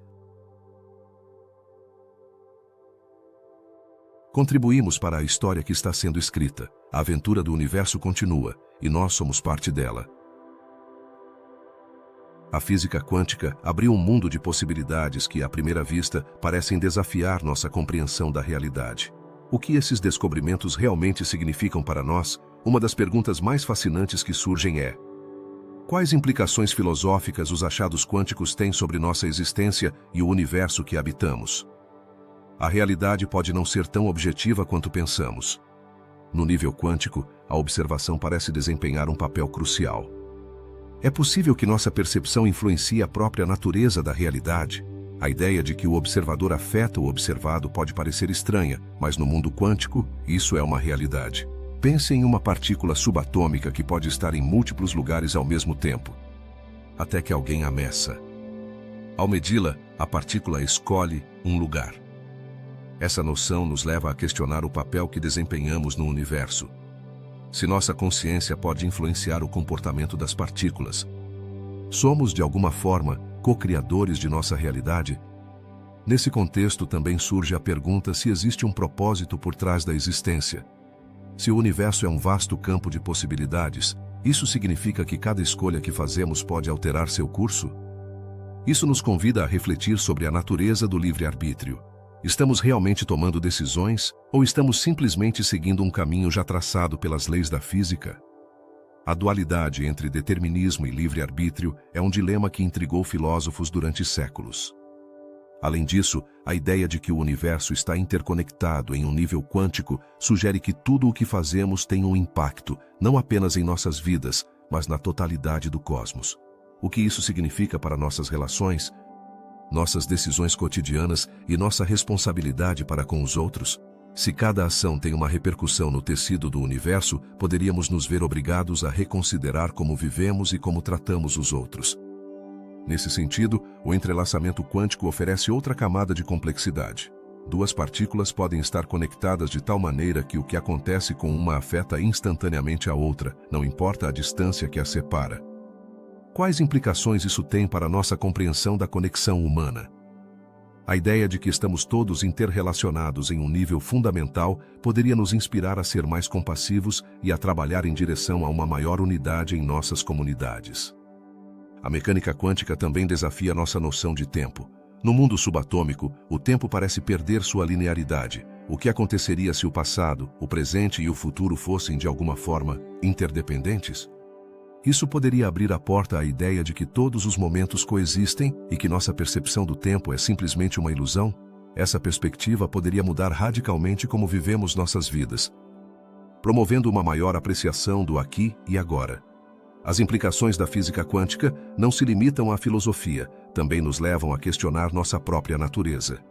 Contribuímos para a história que está sendo escrita. A aventura do universo continua, e nós somos parte dela. A física quântica abriu um mundo de possibilidades que, à primeira vista, parecem desafiar nossa compreensão da realidade. O que esses descobrimentos realmente significam para nós? Uma das perguntas mais fascinantes que surgem é: quais implicações filosóficas os achados quânticos têm sobre nossa existência e o universo que habitamos? A realidade pode não ser tão objetiva quanto pensamos. No nível quântico, a observação parece desempenhar um papel crucial. É possível que nossa percepção influencie a própria natureza da realidade. A ideia de que o observador afeta o observado pode parecer estranha, mas no mundo quântico, isso é uma realidade. Pense em uma partícula subatômica que pode estar em múltiplos lugares ao mesmo tempo, até que alguém a meça. Ao medi-la, a partícula escolhe um lugar. Essa noção nos leva a questionar o papel que desempenhamos no universo. Se nossa consciência pode influenciar o comportamento das partículas, somos, de alguma forma, co-criadores de nossa realidade? Nesse contexto também surge a pergunta se existe um propósito por trás da existência. Se o universo é um vasto campo de possibilidades, isso significa que cada escolha que fazemos pode alterar seu curso? Isso nos convida a refletir sobre a natureza do livre-arbítrio. Estamos realmente tomando decisões ou estamos simplesmente seguindo um caminho já traçado pelas leis da física? A dualidade entre determinismo e livre-arbítrio é um dilema que intrigou filósofos durante séculos. Além disso, a ideia de que o universo está interconectado em um nível quântico sugere que tudo o que fazemos tem um impacto, não apenas em nossas vidas, mas na totalidade do cosmos. O que isso significa para nossas relações, nossas decisões cotidianas e nossa responsabilidade para com os outros? Se cada ação tem uma repercussão no tecido do universo, poderíamos nos ver obrigados a reconsiderar como vivemos e como tratamos os outros. Nesse sentido, o entrelaçamento quântico oferece outra camada de complexidade. duas partículas podem estar conectadas de tal maneira que o que acontece com uma afeta instantaneamente a outra, não importa a distância que as separa. Quais implicações isso tem para a nossa compreensão da conexão humana? A ideia de que estamos todos interrelacionados em um nível fundamental poderia nos inspirar a ser mais compassivos e a trabalhar em direção a uma maior unidade em nossas comunidades. A mecânica quântica também desafia nossa noção de tempo. No mundo subatômico, o tempo parece perder sua linearidade. O que aconteceria se o passado, o presente e o futuro fossem, de alguma forma, interdependentes? Isso poderia abrir a porta à ideia de que todos os momentos coexistem e que nossa percepção do tempo é simplesmente uma ilusão? Essa perspectiva poderia mudar radicalmente como vivemos nossas vidas, promovendo uma maior apreciação do aqui e agora. As implicações da física quântica não se limitam à filosofia, também nos levam a questionar nossa própria natureza.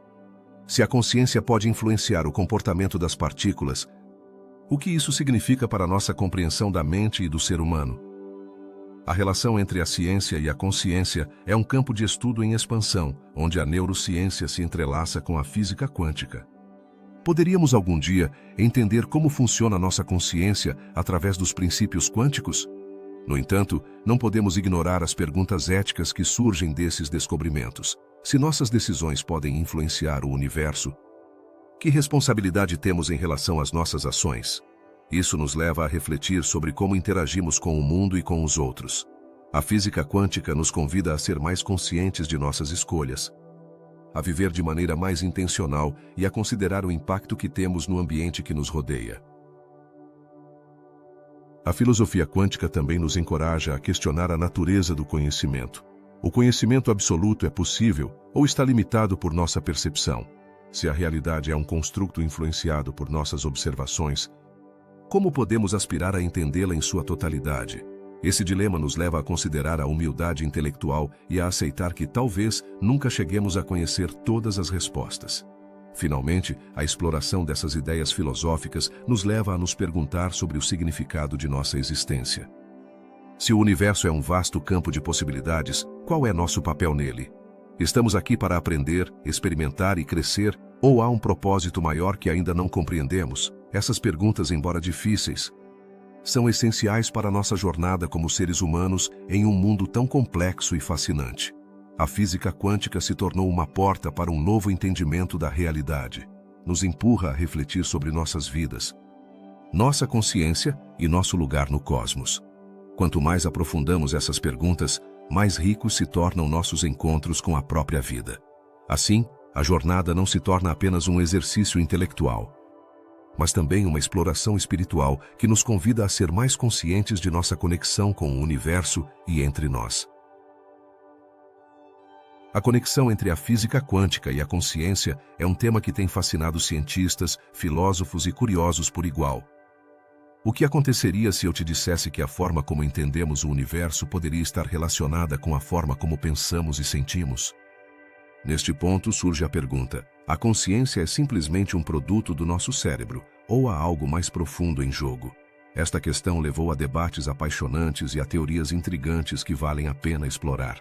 Se a consciência pode influenciar o comportamento das partículas, o que isso significa para nossa compreensão da mente e do ser humano? A relação entre a ciência e a consciência é um campo de estudo em expansão, onde a neurociência se entrelaça com a física quântica. Poderíamos algum dia entender como funciona nossa consciência através dos princípios quânticos? No entanto, não podemos ignorar as perguntas éticas que surgem desses descobrimentos. Se nossas decisões podem influenciar o universo, que responsabilidade temos em relação às nossas ações? Isso nos leva a refletir sobre como interagimos com o mundo e com os outros. A física quântica nos convida a ser mais conscientes de nossas escolhas, a viver de maneira mais intencional e a considerar o impacto que temos no ambiente que nos rodeia. A filosofia quântica também nos encoraja a questionar a natureza do conhecimento. O conhecimento absoluto é possível ou está limitado por nossa percepção? Se a realidade é um construto influenciado por nossas observações, como podemos aspirar a entendê-la em sua totalidade? Esse dilema nos leva a considerar a humildade intelectual e a aceitar que talvez nunca cheguemos a conhecer todas as respostas. Finalmente, a exploração dessas ideias filosóficas nos leva a nos perguntar sobre o significado de nossa existência. Se o universo é um vasto campo de possibilidades, qual é nosso papel nele? Estamos aqui para aprender, experimentar e crescer, ou há um propósito maior que ainda não compreendemos? Essas perguntas, embora difíceis, são essenciais para a nossa jornada como seres humanos em um mundo tão complexo e fascinante. A física quântica se tornou uma porta para um novo entendimento da realidade. Nos empurra a refletir sobre nossas vidas, nossa consciência e nosso lugar no cosmos. Quanto mais aprofundamos essas perguntas, mais ricos se tornam nossos encontros com a própria vida. Assim, a jornada não se torna apenas um exercício intelectual, mas também uma exploração espiritual que nos convida a ser mais conscientes de nossa conexão com o universo e entre nós. A conexão entre a física quântica e a consciência é um tema que tem fascinado cientistas, filósofos e curiosos por igual. O que aconteceria se eu te dissesse que a forma como entendemos o universo poderia estar relacionada com a forma como pensamos e sentimos? Neste ponto surge a pergunta: a consciência é simplesmente um produto do nosso cérebro, ou há algo mais profundo em jogo? Esta questão levou a debates apaixonantes e a teorias intrigantes que valem a pena explorar.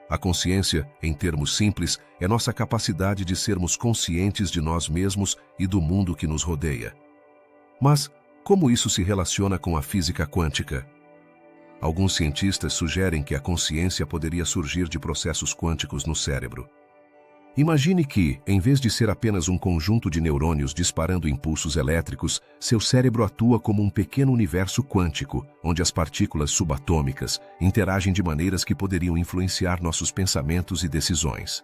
A consciência, em termos simples, é nossa capacidade de sermos conscientes de nós mesmos e do mundo que nos rodeia. Mas, como isso se relaciona com a física quântica? Alguns cientistas sugerem que a consciência poderia surgir de processos quânticos no cérebro. Imagine que, em vez de ser apenas um conjunto de neurônios disparando impulsos elétricos, seu cérebro atua como um pequeno universo quântico, onde as partículas subatômicas interagem de maneiras que poderiam influenciar nossos pensamentos e decisões.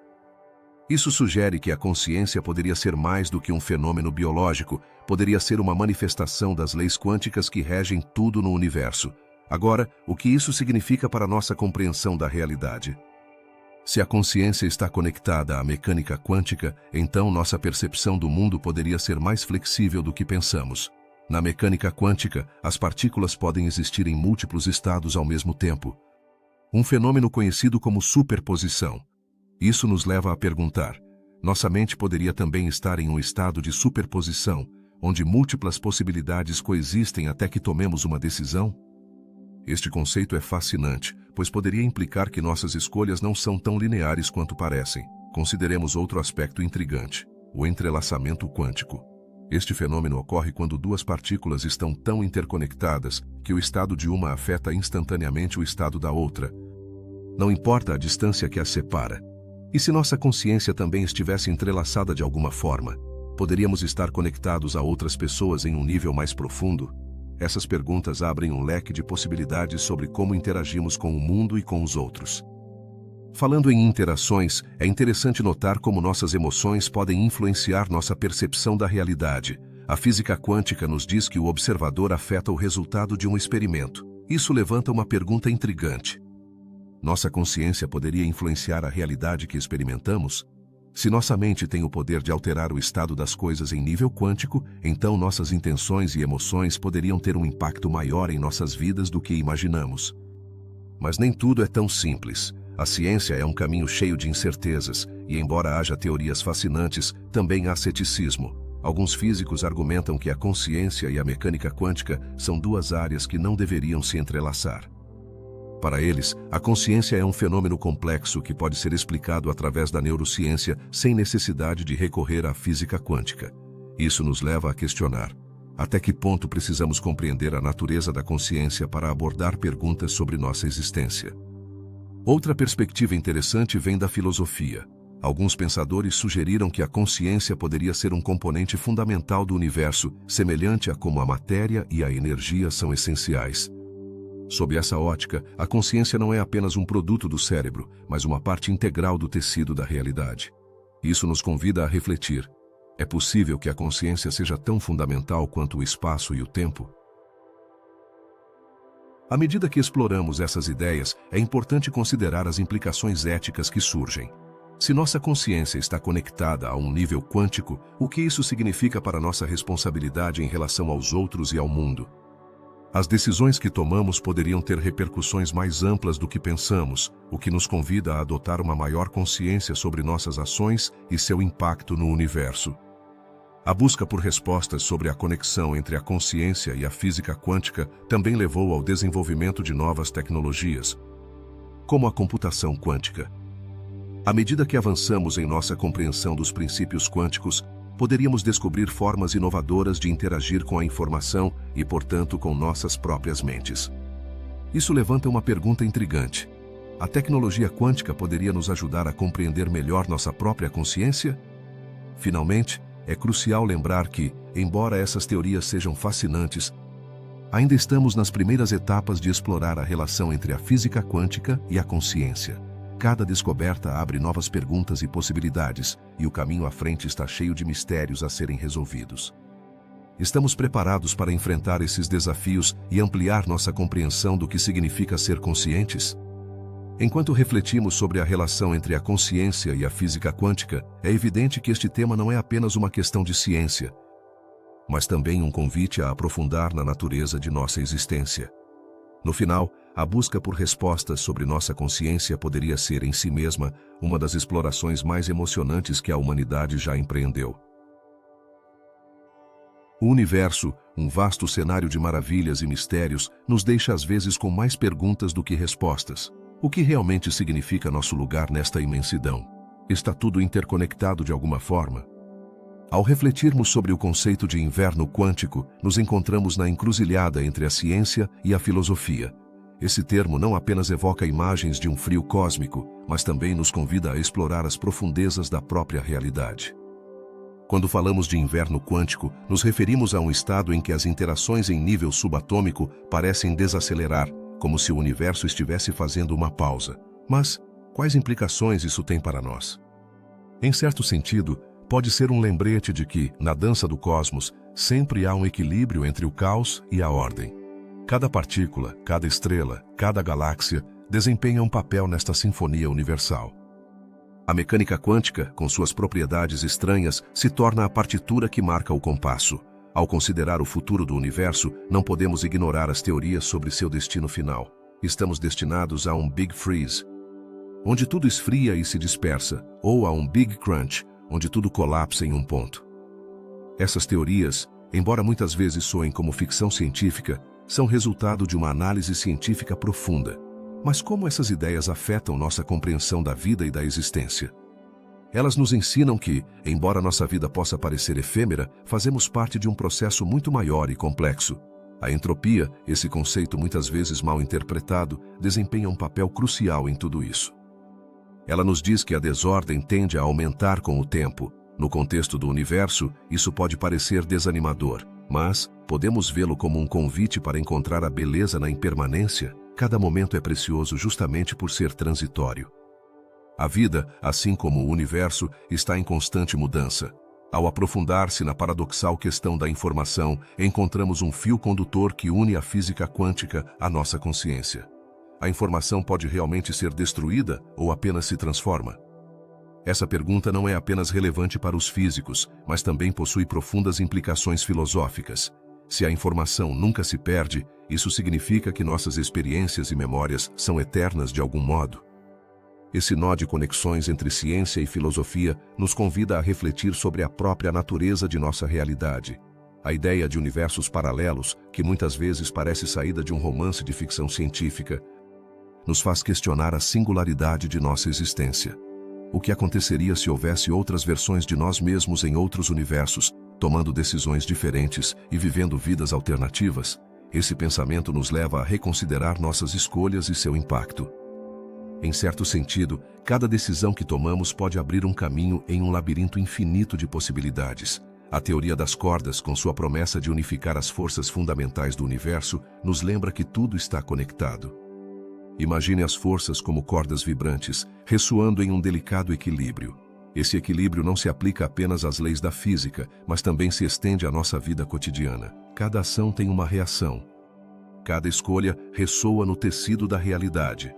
Isso sugere que a consciência poderia ser mais do que um fenômeno biológico, poderia ser uma manifestação das leis quânticas que regem tudo no universo. Agora, o que isso significa para nossa compreensão da realidade? Se a consciência está conectada à mecânica quântica, então nossa percepção do mundo poderia ser mais flexível do que pensamos. Na mecânica quântica, as partículas podem existir em múltiplos estados ao mesmo tempo. Um fenômeno conhecido como superposição. Isso nos leva a perguntar: nossa mente poderia também estar em um estado de superposição, onde múltiplas possibilidades coexistem até que tomemos uma decisão? Este conceito é fascinante, pois poderia implicar que nossas escolhas não são tão lineares quanto parecem. Consideremos outro aspecto intrigante. o entrelaçamento quântico. Este fenômeno ocorre quando duas partículas estão tão interconectadas que o estado de uma afeta instantaneamente o estado da outra. Não importa a distância que as separa. E se nossa consciência também estivesse entrelaçada de alguma forma, poderíamos estar conectados a outras pessoas em um nível mais profundo? Essas perguntas abrem um leque de possibilidades sobre como interagimos com o mundo e com os outros. Falando em interações, é interessante notar como nossas emoções podem influenciar nossa percepção da realidade. A física quântica nos diz que o observador afeta o resultado de um experimento. Isso levanta uma pergunta intrigante. Nossa consciência poderia influenciar a realidade que experimentamos? Se nossa mente tem o poder de alterar o estado das coisas em nível quântico, então nossas intenções e emoções poderiam ter um impacto maior em nossas vidas do que imaginamos. Mas nem tudo é tão simples. A ciência é um caminho cheio de incertezas, e embora haja teorias fascinantes, também há ceticismo. Alguns físicos argumentam que a consciência e a mecânica quântica são duas áreas que não deveriam se entrelaçar. Para eles, a consciência é um fenômeno complexo que pode ser explicado através da neurociência sem necessidade de recorrer à física quântica. Isso nos leva a questionar: até que ponto precisamos compreender a natureza da consciência para abordar perguntas sobre nossa existência? Outra perspectiva interessante vem da filosofia. Alguns pensadores sugeriram que a consciência poderia ser um componente fundamental do universo, semelhante a como a matéria e a energia são essenciais. Sob essa ótica, a consciência não é apenas um produto do cérebro, mas uma parte integral do tecido da realidade. Isso nos convida a refletir: é possível que a consciência seja tão fundamental quanto o espaço e o tempo? À medida que exploramos essas ideias, é importante considerar as implicações éticas que surgem. Se nossa consciência está conectada a um nível quântico, o que isso significa para nossa responsabilidade em relação aos outros e ao mundo? As decisões que tomamos poderiam ter repercussões mais amplas do que pensamos, o que nos convida a adotar uma maior consciência sobre nossas ações e seu impacto no universo. A busca por respostas sobre a conexão entre a consciência e a física quântica também levou ao desenvolvimento de novas tecnologias, como a computação quântica. À medida que avançamos em nossa compreensão dos princípios quânticos, poderíamos descobrir formas inovadoras de interagir com a informação e, portanto, com nossas próprias mentes. Isso levanta uma pergunta intrigante: a tecnologia quântica poderia nos ajudar a compreender melhor nossa própria consciência? Finalmente, é crucial lembrar que, embora essas teorias sejam fascinantes, ainda estamos nas primeiras etapas de explorar a relação entre a física quântica e a consciência. Cada descoberta abre novas perguntas e possibilidades, e o caminho à frente está cheio de mistérios a serem resolvidos. Estamos preparados para enfrentar esses desafios e ampliar nossa compreensão do que significa ser conscientes? Enquanto refletimos sobre a relação entre a consciência e a física quântica, é evidente que este tema não é apenas uma questão de ciência, mas também um convite a aprofundar na natureza de nossa existência. No final, a busca por respostas sobre nossa consciência poderia ser, em si mesma, uma das explorações mais emocionantes que a humanidade já empreendeu. O universo, um vasto cenário de maravilhas e mistérios, nos deixa às vezes com mais perguntas do que respostas. O que realmente significa nosso lugar nesta imensidão? Está tudo interconectado de alguma forma? Ao refletirmos sobre o conceito de inverno quântico, nos encontramos na encruzilhada entre a ciência e a filosofia. Esse termo não apenas evoca imagens de um frio cósmico, mas também nos convida a explorar as profundezas da própria realidade. Quando falamos de inverno quântico, nos referimos a um estado em que as interações em nível subatômico parecem desacelerar, como se o universo estivesse fazendo uma pausa. Mas, quais implicações isso tem para nós? Em certo sentido, pode ser um lembrete de que, na dança do cosmos, sempre há um equilíbrio entre o caos e a ordem. Cada partícula, cada estrela, cada galáxia desempenha um papel nesta sinfonia universal. A mecânica quântica, com suas propriedades estranhas, se torna a partitura que marca o compasso. Ao considerar o futuro do universo, não podemos ignorar as teorias sobre seu destino final. Estamos destinados a um Big Freeze, onde tudo esfria e se dispersa, ou a um Big Crunch, onde tudo colapsa em um ponto. Essas teorias, embora muitas vezes soem como ficção científica, são resultado de uma análise científica profunda. Mas como essas ideias afetam nossa compreensão da vida e da existência? Elas nos ensinam que, embora nossa vida possa parecer efêmera, fazemos parte de um processo muito maior e complexo. A entropia, esse conceito muitas vezes mal interpretado, desempenha um papel crucial em tudo isso. Ela nos diz que a desordem tende a aumentar com o tempo. No contexto do universo, isso pode parecer desanimador, mas podemos vê-lo como um convite para encontrar a beleza na impermanência. Cada momento é precioso justamente por ser transitório. A vida, assim como o universo, está em constante mudança. Ao aprofundar-se na paradoxal questão da informação, encontramos um fio condutor que une a física quântica à nossa consciência. A informação pode realmente ser destruída ou apenas se transforma? Essa pergunta não é apenas relevante para os físicos, mas também possui profundas implicações filosóficas. Se a informação nunca se perde, isso significa que nossas experiências e memórias são eternas de algum modo. Esse nó de conexões entre ciência e filosofia nos convida a refletir sobre a própria natureza de nossa realidade. A ideia de universos paralelos, que muitas vezes parece saída de um romance de ficção científica, nos faz questionar a singularidade de nossa existência. O que aconteceria se houvesse outras versões de nós mesmos em outros universos, tomando decisões diferentes e vivendo vidas alternativas? Esse pensamento nos leva a reconsiderar nossas escolhas e seu impacto. Em certo sentido, cada decisão que tomamos pode abrir um caminho em um labirinto infinito de possibilidades. A teoria das cordas, com sua promessa de unificar as forças fundamentais do universo, nos lembra que tudo está conectado. Imagine as forças como cordas vibrantes, ressoando em um delicado equilíbrio. Esse equilíbrio não se aplica apenas às leis da física, mas também se estende à nossa vida cotidiana. Cada ação tem uma reação. Cada escolha ressoa no tecido da realidade.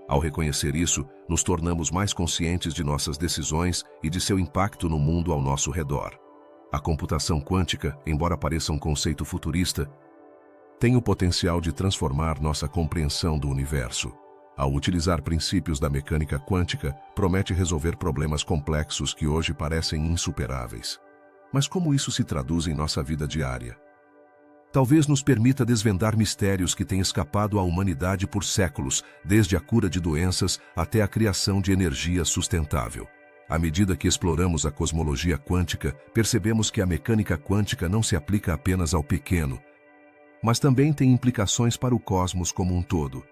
Ao reconhecer isso, nos tornamos mais conscientes de nossas decisões e de seu impacto no mundo ao nosso redor. A computação quântica, embora pareça um conceito futurista, tem o potencial de transformar nossa compreensão do universo. Ao utilizar princípios da mecânica quântica, promete resolver problemas complexos que hoje parecem insuperáveis. Mas como isso se traduz em nossa vida diária? Talvez nos permita desvendar mistérios que têm escapado à humanidade por séculos, desde a cura de doenças até a criação de energia sustentável. À medida que exploramos a cosmologia quântica, percebemos que a mecânica quântica não se aplica apenas ao pequeno, mas também tem implicações para o cosmos como um todo.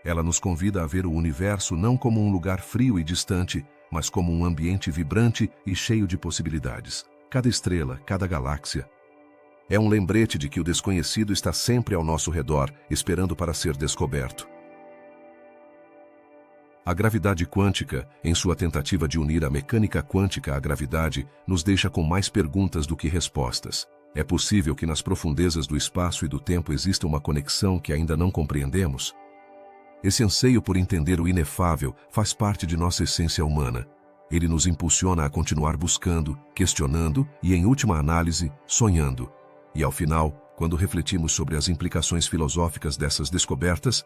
Ela nos convida a ver o universo não como um lugar frio e distante, mas como um ambiente vibrante e cheio de possibilidades. Cada estrela, cada galáxia, é um lembrete de que o desconhecido está sempre ao nosso redor, esperando para ser descoberto. A gravidade quântica, em sua tentativa de unir a mecânica quântica à gravidade, nos deixa com mais perguntas do que respostas. É possível que nas profundezas do espaço e do tempo exista uma conexão que ainda não compreendemos? Esse anseio por entender o inefável faz parte de nossa essência humana. Ele nos impulsiona a continuar buscando, questionando e, em última análise, sonhando. E ao final, quando refletimos sobre as implicações filosóficas dessas descobertas,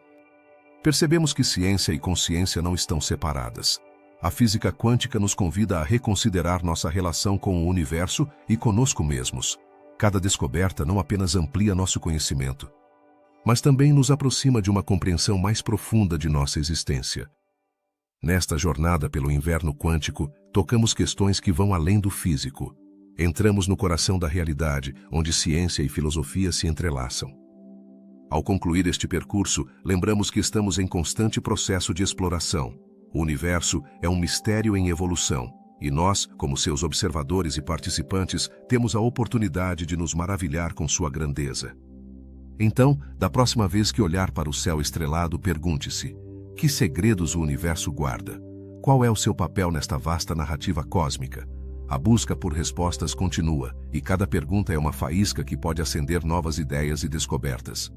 percebemos que ciência e consciência não estão separadas. A física quântica nos convida a reconsiderar nossa relação com o universo e conosco mesmos. Cada descoberta não apenas amplia nosso conhecimento, mas também nos aproxima de uma compreensão mais profunda de nossa existência. Nesta jornada pelo inverno quântico, tocamos questões que vão além do físico. Entramos no coração da realidade, onde ciência e filosofia se entrelaçam. Ao concluir este percurso, lembramos que estamos em constante processo de exploração. O universo é um mistério em evolução, e nós, como seus observadores e participantes, temos a oportunidade de nos maravilhar com sua grandeza. Então, da próxima vez que olhar para o céu estrelado, pergunte-se: que segredos o universo guarda? Qual é o seu papel nesta vasta narrativa cósmica? A busca por respostas continua, e cada pergunta é uma faísca que pode acender novas ideias e descobertas.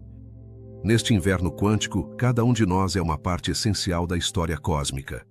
Neste inverno quântico, cada um de nós é uma parte essencial da história cósmica.